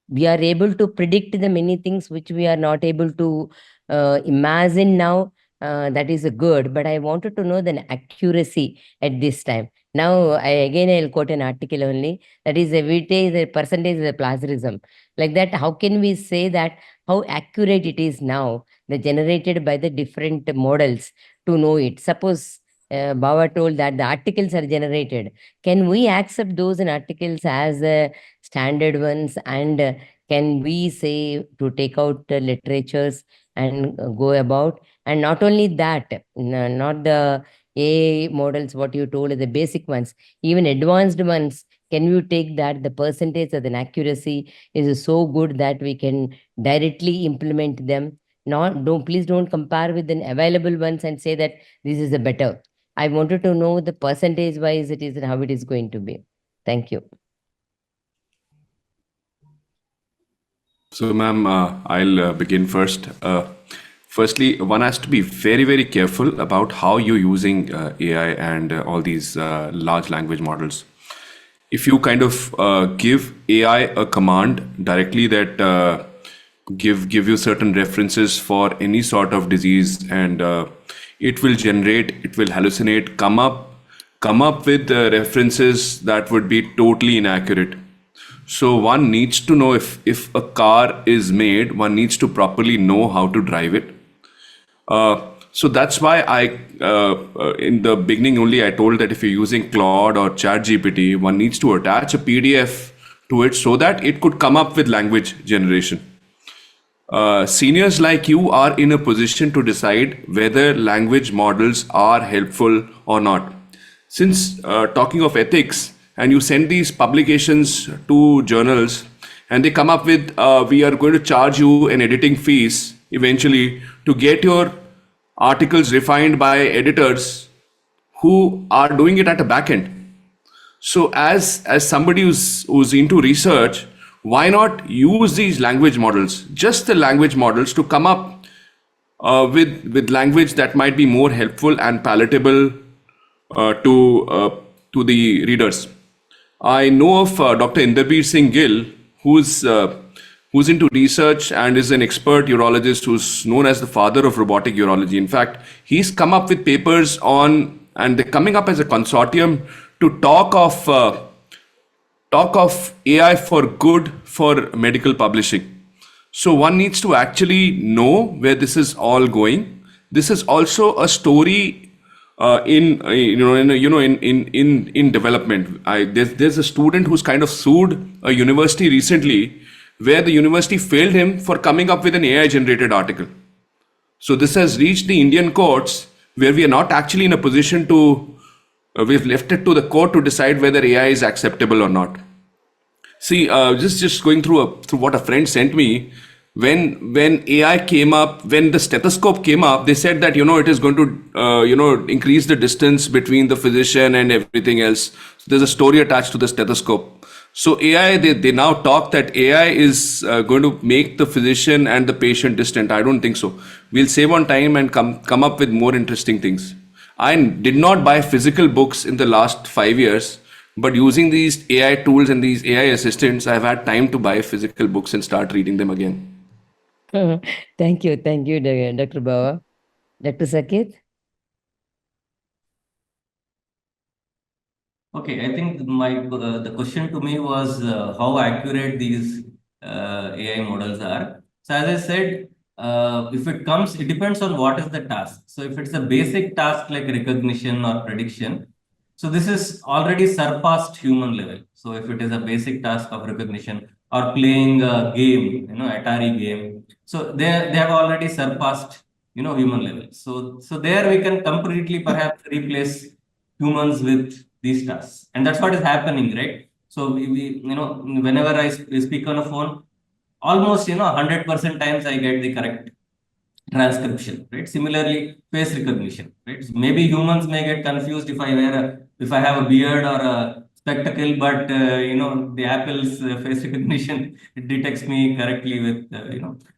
we are able to predict the many things which we are not able to imagine now. That is good, but I wanted to know the accuracy at this time. Now, I'll quote an article only. That is, we take the percentage of the plagiarism. Like that, how can we say that how accurate it is now, the generated by the different models to know it? Suppose Baba told that the articles are generated. Can we accept those in articles as standard ones? And can we say to take out the literatures and go about? And not only that, not the AI models, what you told, the basic ones, even advanced ones, can you take that the percentage of the accuracy is so good that we can directly implement them? Not, don't, please don't compare with the available ones and say that this is the better. I wanted to know the percentage wise it is and how it is going to be. Thank you. So, ma'am, I'll begin first. Firstly, one has to be very, very careful about how you're using AI and all these large language models. If you kind of give AI a command directly that give you certain references for any sort of disease, and it will generate, it will hallucinate, come up with references that would be totally inaccurate. So one needs to know, if a car is made, one needs to properly know how to drive it. So that's why in the beginning only, I told that if you're using Claude or ChatGPT, one needs to attach a PDF to it so that it could come up with language generation. Seniors like you are in a position to decide whether language models are helpful or not. Since talking of ethics, and you send these publications to journals, and they come up with, we are going to charge you an editing fees eventually to get your articles refined by editors who are doing it at a back end. So as somebody who's into research, why not use these language models, just the language models, to come up with language that might be more helpful and palatable to the readers. I know of Dr. Inderbir Singh Gill, who's into research and is an expert urologist who's known as the father of robotic urology. In fact, he's come up with papers on, and they're coming up as a consortium to talk of AI for good for medical publishing. So one needs to actually know where this is all going. This is also a story in development. There's a student who's kind of sued a university recently, where the university failed him for coming up with an AI generated article. So this has reached the Indian courts, where we are not actually in a position to, we've left it to the court to decide whether AI is acceptable or not. See, just going through what a friend sent me. When AI came up, when the stethoscope came up, they said that it is going to increase the distance between the physician and everything else. So there's a story attached to the stethoscope. So AI, they now talk that AI is going to make the physician and the patient distant. I don't think so. We'll save on time and come up with more interesting things. I did not buy physical books in the last 5 years, but using these AI tools and these AI assistants, I've had time to buy physical books and start reading them again. Thank you, Dr. Baba. Dr. Saket? Okay, I think the question to me was how accurate these AI models are. So as I said, if it comes, it depends on what is the task. So if it's a basic task like recognition or prediction, so this is already surpassed human level. So if it is a basic task of recognition or playing a game, Atari game, so they have already surpassed human level. So there we can completely perhaps replace humans with these tasks, and that's what is happening, right? So we whenever I speak on a phone, almost 100% times I get the correct transcription, right? Similarly, face recognition, right? So maybe humans may get confused if I have a beard or spectacle, but the Apple's face recognition detects me correctly with.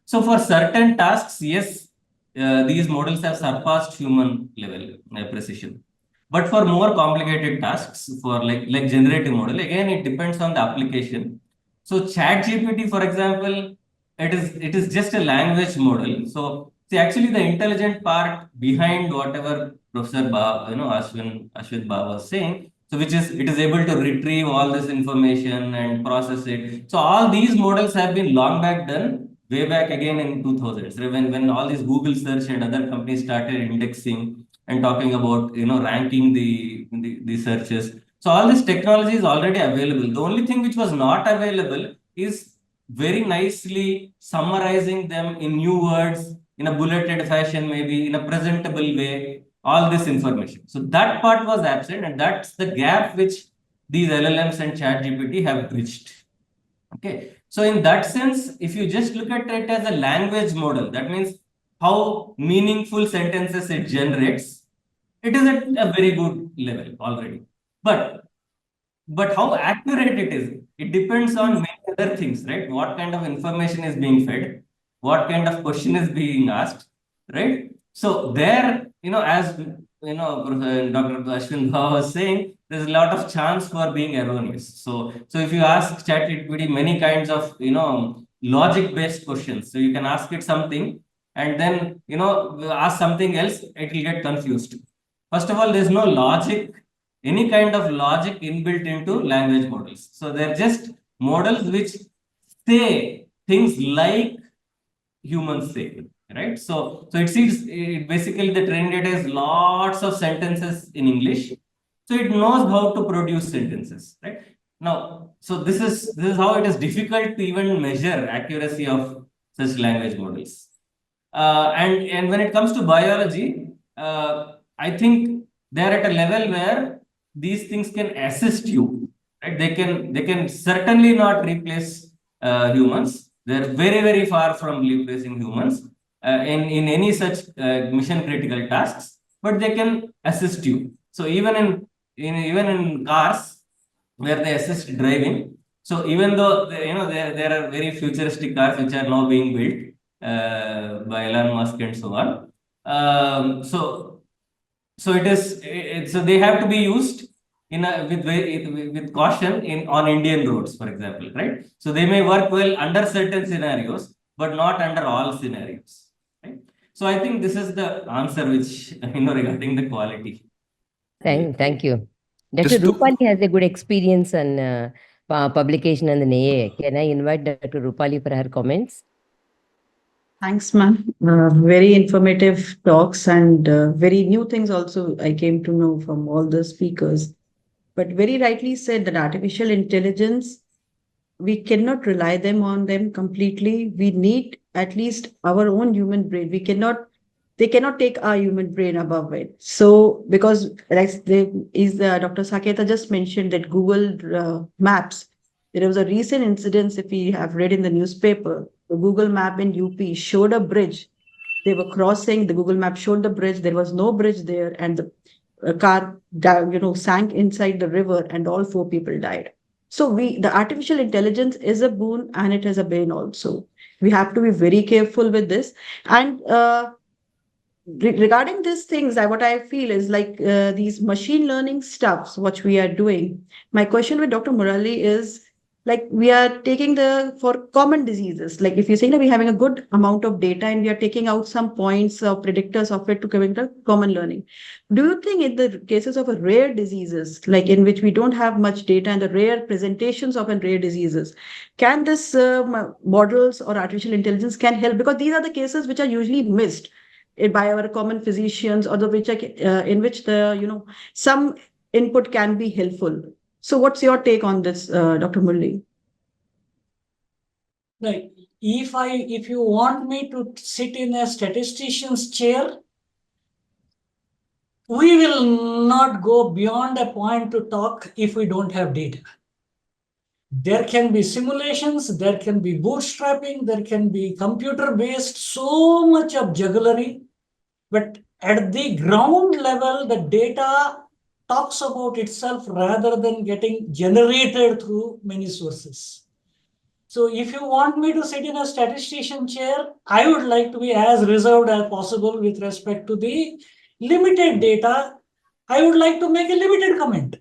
So for certain tasks, yes, these models have surpassed human level precision. But for more complicated tasks, for like generative model, again it depends on the application. So ChatGPT, for example, it is just a language model. So see, actually the intelligent part behind whatever Professor Ashwin Ba was saying, so it is able to retrieve all this information and process it. So all these models have been long back done, way back again in 2000s, when all these Google search and other companies started indexing and talking about ranking the searches. So all this technology is already available. The only thing which was not available is very nicely summarizing them in new words, in a bulleted fashion, maybe in a presentable way, all this information. So that part was absent, and that's the gap which these LLMs and ChatGPT have bridged. Okay. So in that sense, if you just look at it as a language model, that means how meaningful sentences it generates, it is at a very good level already. But how accurate it is, it depends on many other things, right? What kind of information is being fed, what kind of question is being asked, right? So there, as Dr. Ashwin Bha was saying, there's a lot of chance for being erroneous. So if you ask ChatGPT many kinds of logic-based questions, so you can ask it something and then ask something else, it will get confused. First of all, there's no logic, any kind of logic inbuilt into language models. So they're just models which say things like humans say, right? So basically the training data is lots of sentences in English. So it knows how to produce sentences, right? Now, so this is how it is difficult to even measure accuracy of such language models. And when it comes to biology, I think they're at a level where these things can assist you, right? They can certainly not replace humans. They're very, very far from replacing humans in any such mission critical tasks, but they can assist you. So even in cars where they assist driving, so even though there are very futuristic cars which are now being built by Elon Musk and so on. So so they have to be used with caution on Indian roads, for example, right? So they may work well under certain scenarios, but not under all scenarios, right? So I think this is the answer which regarding the quality. Thank you. Dr. Just to- Rupali has a good experience on publication on the AI. Can I invite Dr. Rupali for her comments? Thanks, ma'am. Very informative talks and very new things also I came to know from all the speakers. But very rightly said that artificial intelligence, we cannot rely on them completely. We need at least our own human brain. They cannot take our human brain above it. So because Dr. Saketa just mentioned that Google Maps, there was a recent incident, if we have read in the newspaper, the Google map in UP showed a bridge. They were crossing, the Google map showed the bridge. There was no bridge there, and the car sank inside the river, and all 4 people died. So the artificial intelligence is a boon, and it has a bane also. We have to be very careful with this. And regarding these things, what I feel is like these machine learning stuffs, what we are doing. My question with Dr. Murali is, like, we are taking for common diseases. Like, if you're saying that we're having a good amount of data and we are taking out some points or predictors of it to come into common learning. Do you think in the cases of rare diseases, like in which we don't have much data and the rare presentations of rare diseases, can this models or artificial intelligence can help? Because these are the cases which are usually missed by our common physicians, or in which some input can be helpful. So what's your take on this, Dr. Murli? Right. If you want me to sit in a statistician's chair, we will not go beyond a point to talk if we don't have data. There can be simulations, there can be bootstrapping, there can be computer-based, so much of jugglery. But at the ground level, the data talks about itself rather than getting generated through many sources. So if you want me to sit in a statistician chair, I would like to be as reserved as possible with respect to the limited data. I would like to make a limited comment.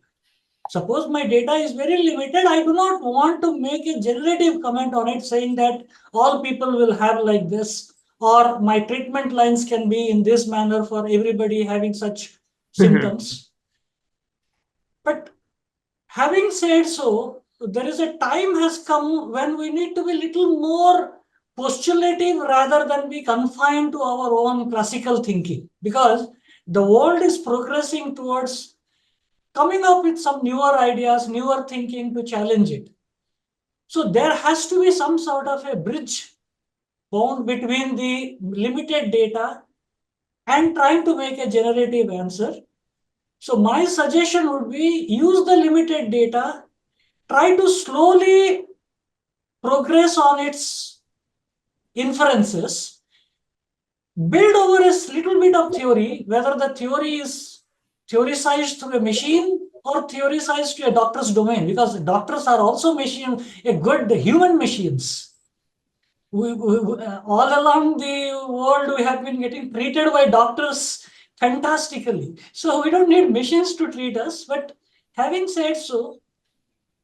Suppose my data is very limited, I do not want to make a generative comment on it saying that all people will have like this, or my treatment lines can be in this manner for everybody having such symptoms. But having said so, there is a time has come when we need to be little more postulative rather than be confined to our own classical thinking, because the world is progressing towards coming up with some newer ideas, newer thinking to challenge it. So there has to be some sort of a bridge found between the limited data and trying to make a generative answer. So my suggestion would be use the limited data, try to slowly progress on its inferences, build over a little bit of theory, whether the theory is theorized through a machine or theorized to a doctor's domain, because doctors are also a good human machines. All along the world, we have been getting treated by doctors fantastically. So we don't need machines to treat us. But having said so,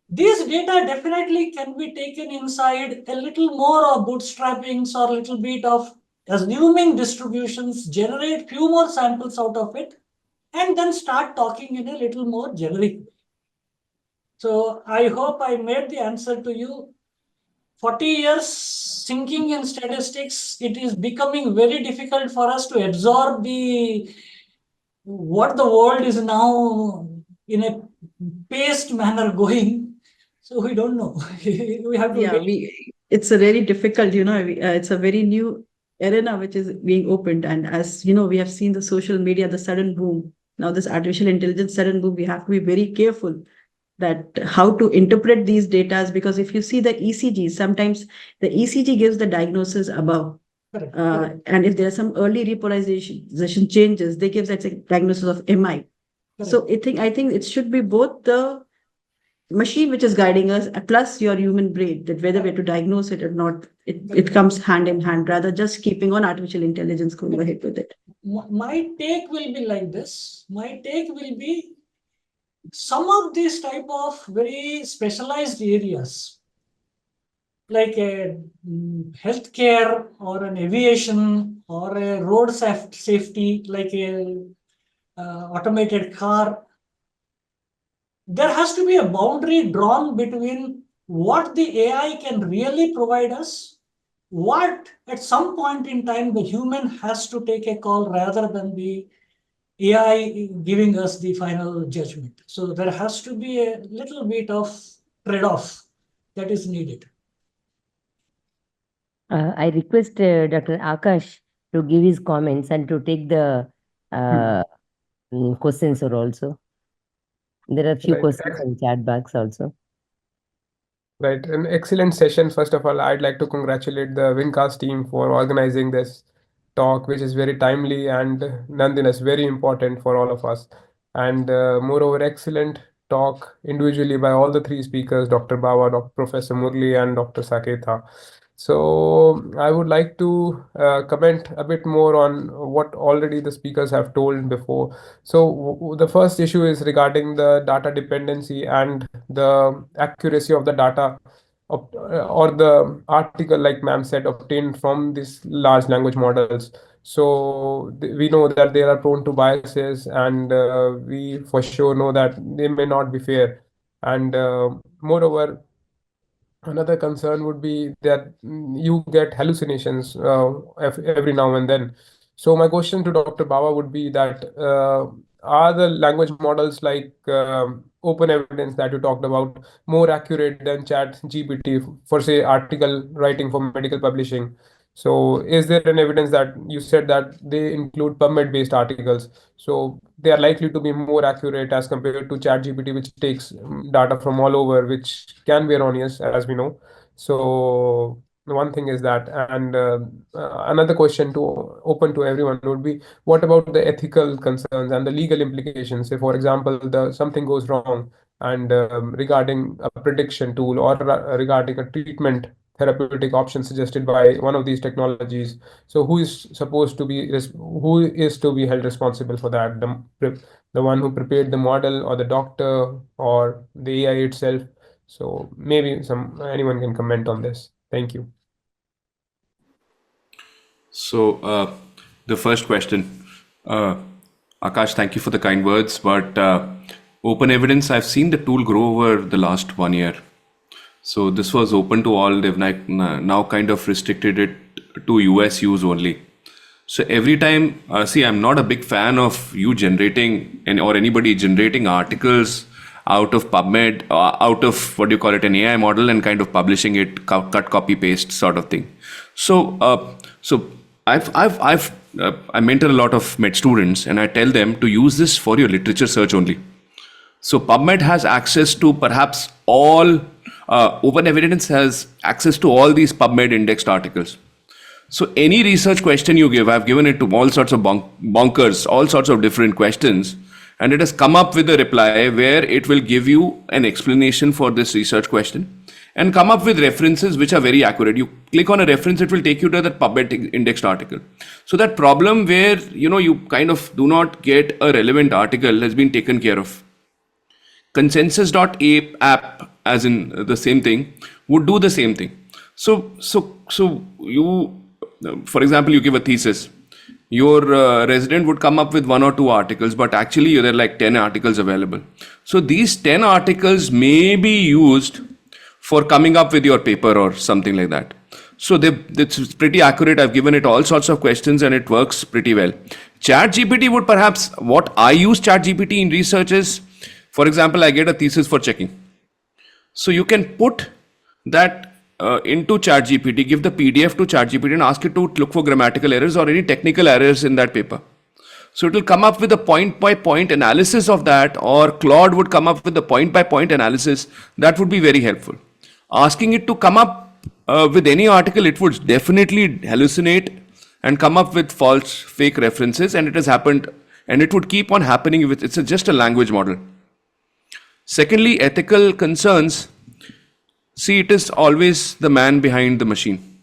these data definitely can be taken inside a little more of bootstrappings or a little bit of assuming distributions, generate few more samples out of it, and then start talking in a little more generic way. So I hope I made the answer to you. 40 years thinking in statistics, it is becoming very difficult for us to absorb what the world is now in a paced manner going. So we don't know. We have to it's a very difficult, it's a very new arena which is being opened. And as you know, we have seen the social media, the sudden boom. Now this artificial intelligence sudden boom, we have to be very careful that how to interpret these data, because if you see the ECG, sometimes the ECG gives the diagnosis above. And if there are some early repolarization changes, they give that a diagnosis of MI. So I think it should be both the machine which is guiding us plus your human brain, that whether we have to diagnose it or not, it comes hand in hand, rather just keeping on artificial intelligence going ahead with it. My take will be like this. My take will be some of these type of very specialized areas, like a healthcare or an aviation or a road safety, like a automated car, there has to be a boundary drawn between what the AI can really provide us, what at some point in time the human has to take a call rather than the AI giving us the final judgment. So there has to be a little bit of trade-off that is needed. I request Dr. Akash to give his comments and to take the questions also. There are a few questions in chat box also. Right, an excellent session. First of all, I'd like to congratulate the Wincars team for organizing this talk, which is very timely and nonetheless very important for all of us. And moreover, excellent talk individually by all the three speakers, Dr. Bawa, Dr. Professor Murli, and Dr. Saketha. So I would like to comment a bit more on what already the speakers have told before. So the first issue is regarding the data dependency and the accuracy of the data or the article, like ma'am said, obtained from these large language models. So we know that they are prone to biases, and we for sure know that they may not be fair. And moreover, another concern would be that you get hallucinations every now and then. So my question to Dr. Bawa would be that are the language models like open evidence that you talked about more accurate than Chat GPT for say article writing for medical publishing? So is there an evidence that you said that they include PubMed based articles? So they are likely to be more accurate as compared to Chat GPT, which takes data from all over, which can be erroneous, as we know. So One thing is that, and another question to open to everyone would be, what about the ethical concerns and the legal implications? Say, for example, the something goes wrong, and regarding a prediction tool or regarding a treatment therapeutic option suggested by one of these technologies. So, who is supposed to be who is to be held responsible for that? The one who prepared the model, or the doctor, or the AI itself? So maybe anyone can comment on this. Thank you. So, the first question, uh, Akash, thank you for the kind words. But open evidence, I've seen the tool grow over the last 1 year. So this was open to all. They've now kind of restricted it to US use only. So every time, see, I'm not a big fan of you generating or anybody generating articles out of PubMed, out of what do you call it, an AI model, and kind of publishing it, cut, copy, paste sort of thing. So, I mentor a lot of med students, and I tell them to use this for your literature search only. So PubMed has access to perhaps all, open evidence has access to all these PubMed indexed articles. So any research question you give, I've given it to all sorts of bonkers, all sorts of different questions, and it has come up with a reply where it will give you an explanation for this research question and come up with references which are very accurate. You click on a reference, it will take you to that PubMed indexed article. So that problem where, you kind of do not get a relevant article has been taken care of. Consensus.app, as in the same thing, would do the same thing. So you, for example, you give a thesis. Your resident would come up with 1 or 2 articles, but actually there are like 10 articles available. So these 10 articles may be used for coming up with your paper or something like that. So it's pretty accurate. I've given it all sorts of questions and it works pretty well. ChatGPT would perhaps, what I use ChatGPT in research is, for example, I get a thesis for checking. So you can put that into ChatGPT, give the PDF to ChatGPT and ask it to look for grammatical errors or any technical errors in that paper. So it will come up with a point-by-point analysis of that, or Claude would come up with a point-by-point analysis. That would be very helpful. Asking it to come up with any article, it would definitely hallucinate and come up with false, fake references, and it has happened, and it would keep on happening with, it's just a language model. Secondly, ethical concerns. See, it is always the man behind the machine.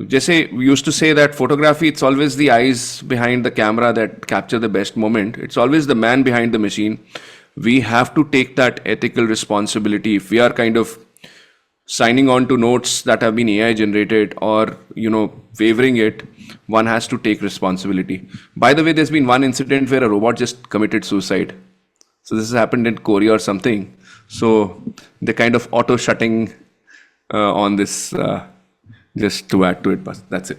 Jesse, we used to say that photography, it's always the eyes behind the camera that capture the best moment. It's always the man behind the machine. We have to take that ethical responsibility. If we are kind of signing on to notes that have been AI generated or, favoring it, one has to take responsibility. By the way, there's been one incident where a robot just committed suicide. So this has happened in Korea or something. So the kind of auto shutting on this, just to add to it, but that's it.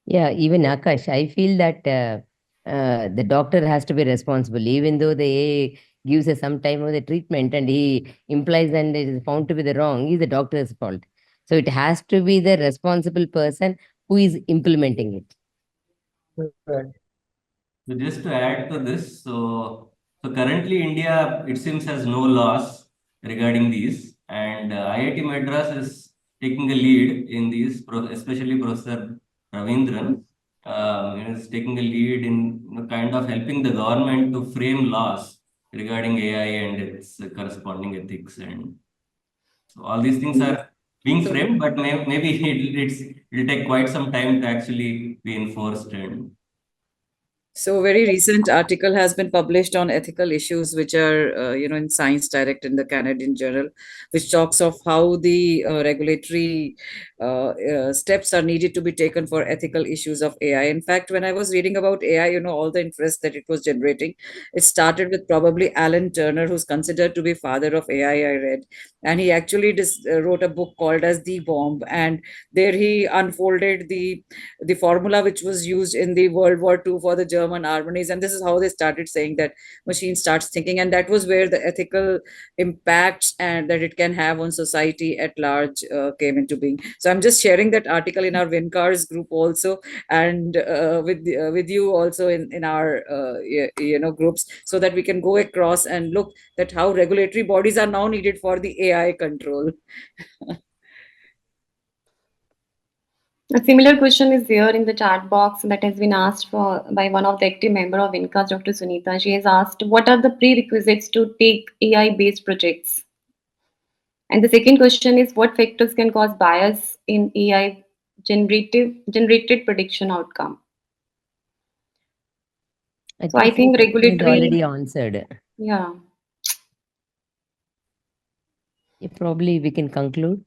Yeah, even Akash, I feel that the doctor has to be responsible, even though the AA gives us some time of the treatment and he implies and it is found to be the wrong, is the doctor's fault. So it has to be the responsible person who is implementing it. Right. So just to add to this, so currently India, it seems, has no laws regarding these, and IIT Madras is taking a lead in these, especially Professor Ravindran is taking a lead in kind of helping the government to frame laws regarding AI and its corresponding ethics, and so all these things are being framed, but maybe it'll take quite some time to actually be enforced. And So, a very recent article has been published on ethical issues, which are, in Science Direct in the Canadian Journal, which talks of how the regulatory steps are needed to be taken for ethical issues of AI. In fact, when I was reading about AI, all the interest that it was generating, it started with probably Alan Turner, who's considered to be father of AI, I read. And he actually wrote a book called as The Bomb. And there he unfolded the formula which was used in the World War II for the German harmonies, and this is how they started saying that machine starts thinking, and that was where the ethical impacts and that it can have on society at large came into being. So I'm just sharing that article in our Wincars group also, and with you also in our groups, so that we can go across and look that how regulatory bodies are now needed for the AI control. A similar question is there in the chat box that has been asked for by one of the active member of Wincars, Dr. Sunita. She has asked, what are the prerequisites to take AI-based projects? And the second question is, what factors can cause bias in AI generated prediction outcome? So I think is regulatory, already answered. yeah. Probably we can conclude.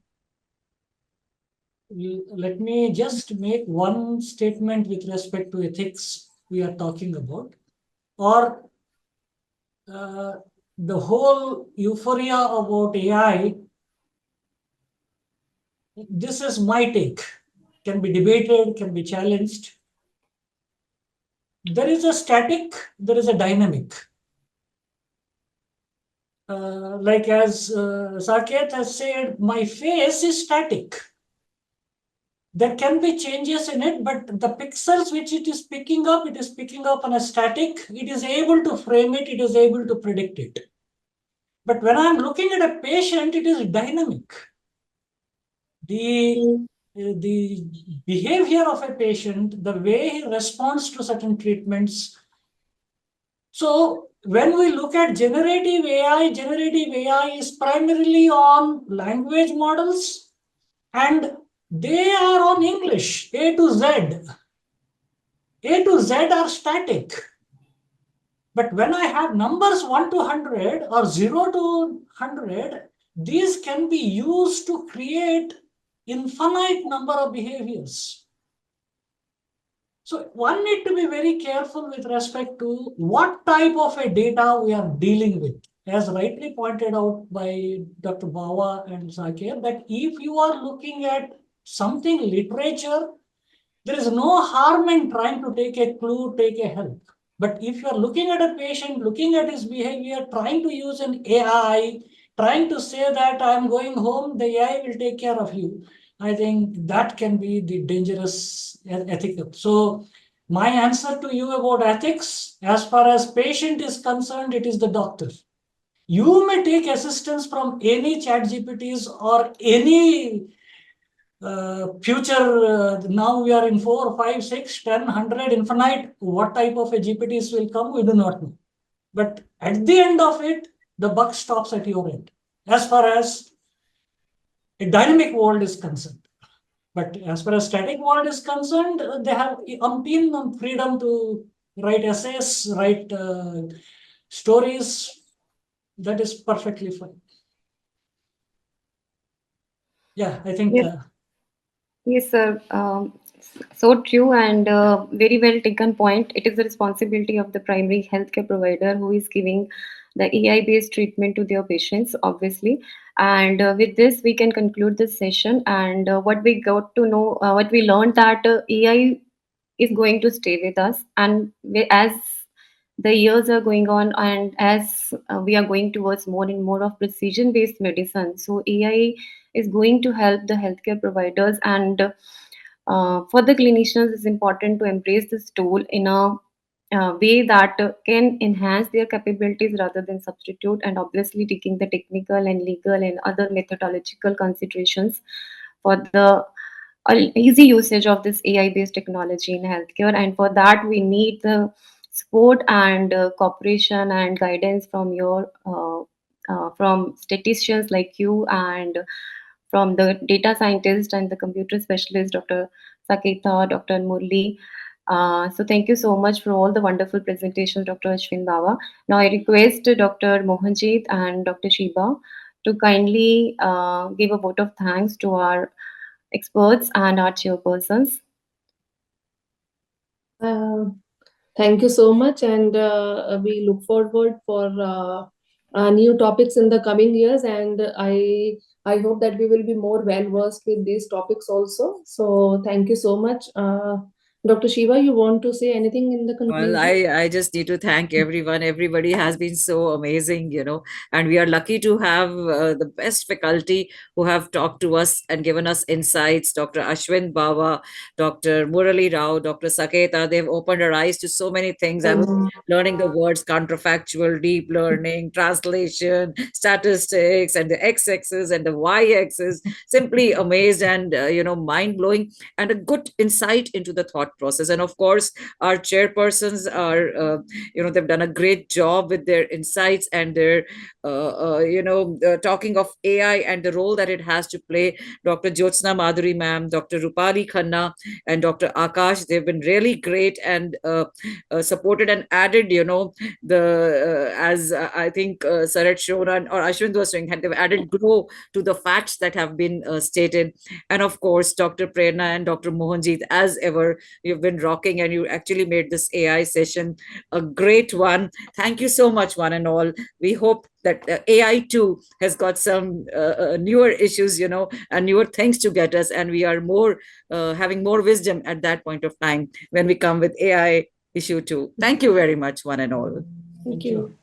Let me just make one statement with respect to ethics we are talking about, or the whole euphoria about AI. This is my take, can be debated, can be challenged. There is a static, there is a dynamic. Like as Saket has said, my face is static. There can be changes in it, but the pixels which it is picking up on a static. It is able to frame it, it is able to predict it. But when I'm looking at a patient, it is dynamic. The behavior of a patient, the way he responds to certain treatments. So when we look at generative AI is primarily on language models, and they are on English, A to Z. A to Z are static. But when I have numbers 1 to 100 or 0 to 100, these can be used to create infinite number of behaviors. So one need to be very careful with respect to what type of a data we are dealing with. As rightly pointed out by Dr. Bawa and Zakir, that if you are looking at something literature, there is no harm in trying to take a clue, take a help. But if you are looking at a patient, looking at his behavior, trying to use an AI, trying to say that I'm going home, the AI will take care of you, I think that can be the dangerous ethical. So my answer to you about ethics, as far as patient is concerned, it is the doctor. You may take assistance from any chat GPTs or any future. Now we are in 4, 5, 6, 10, 100, infinite. What type of a GPTs will come, we do not know. But at the end of it, the buck stops at your end, as far as a dynamic world is concerned. But as far as static world is concerned, they have umpteen freedom to write essays, write stories. That is perfectly fine. Yeah, I think. Yes. Yes, sir. So true and very well taken point. It is the responsibility of the primary healthcare provider who is giving the AI-based treatment to their patients, obviously. And with this, we can conclude this session. And what we got to know, what we learned that AI is going to stay with us, and as the years are going on, and as we are going towards more and more of precision-based medicine, so AI is going to help the healthcare providers, and for the clinicians it's important to embrace this tool in a way that can enhance their capabilities rather than substitute, and obviously taking the technical and legal and other methodological considerations for the easy usage of this AI based technology in healthcare. And for that we need the support and cooperation and guidance from your from statisticians like you, and from the data scientist and the computer specialist, Dr. Saketa, Dr. Murli. So thank you so much for all the wonderful presentations, Dr. Ashwin Bawa. Now I request Dr. Mohanjit and Dr. Shiba to kindly give a vote of thanks to our experts and our chairpersons. Thank you so much, and we look forward for new topics in the coming years. And I hope that we will be more well versed with these topics also. So thank you so much. Dr. Shiva, you want to say anything in the conclusion? Well, I just need to thank everyone. Everybody has been so amazing, and we are lucky to have the best faculty who have talked to us and given us insights. Dr. Ashwin Bawa, Dr. Murali Rao, Dr. Saketa, they've opened our eyes to so many things. I was learning the words counterfactual, deep learning, translation, statistics, and the x-axis and the y-axis. Simply amazed and, mind-blowing, and a good insight into the thought process. And of course, our chairpersons are, they've done a great job with their insights and their, talking of AI and the role that it has to play. Dr. Jyotsna Madhuri ma'am, Dr. Rupali Khanna, and Dr. Akash, they've been really great and supported and added, as I think Sir had shown or Ashwin was saying, they've added glow to the facts that have been stated. And of course, Dr. Prerna and Dr. Mohanjeet, as ever, you've been rocking and you actually made this AI session a great one. Thank you so much, one and all. We hope that AI too has got some newer issues, and newer things to get us, and we are more having more wisdom at that point of time when we come with AI issue too. Thank you very much, one and all. Thank you.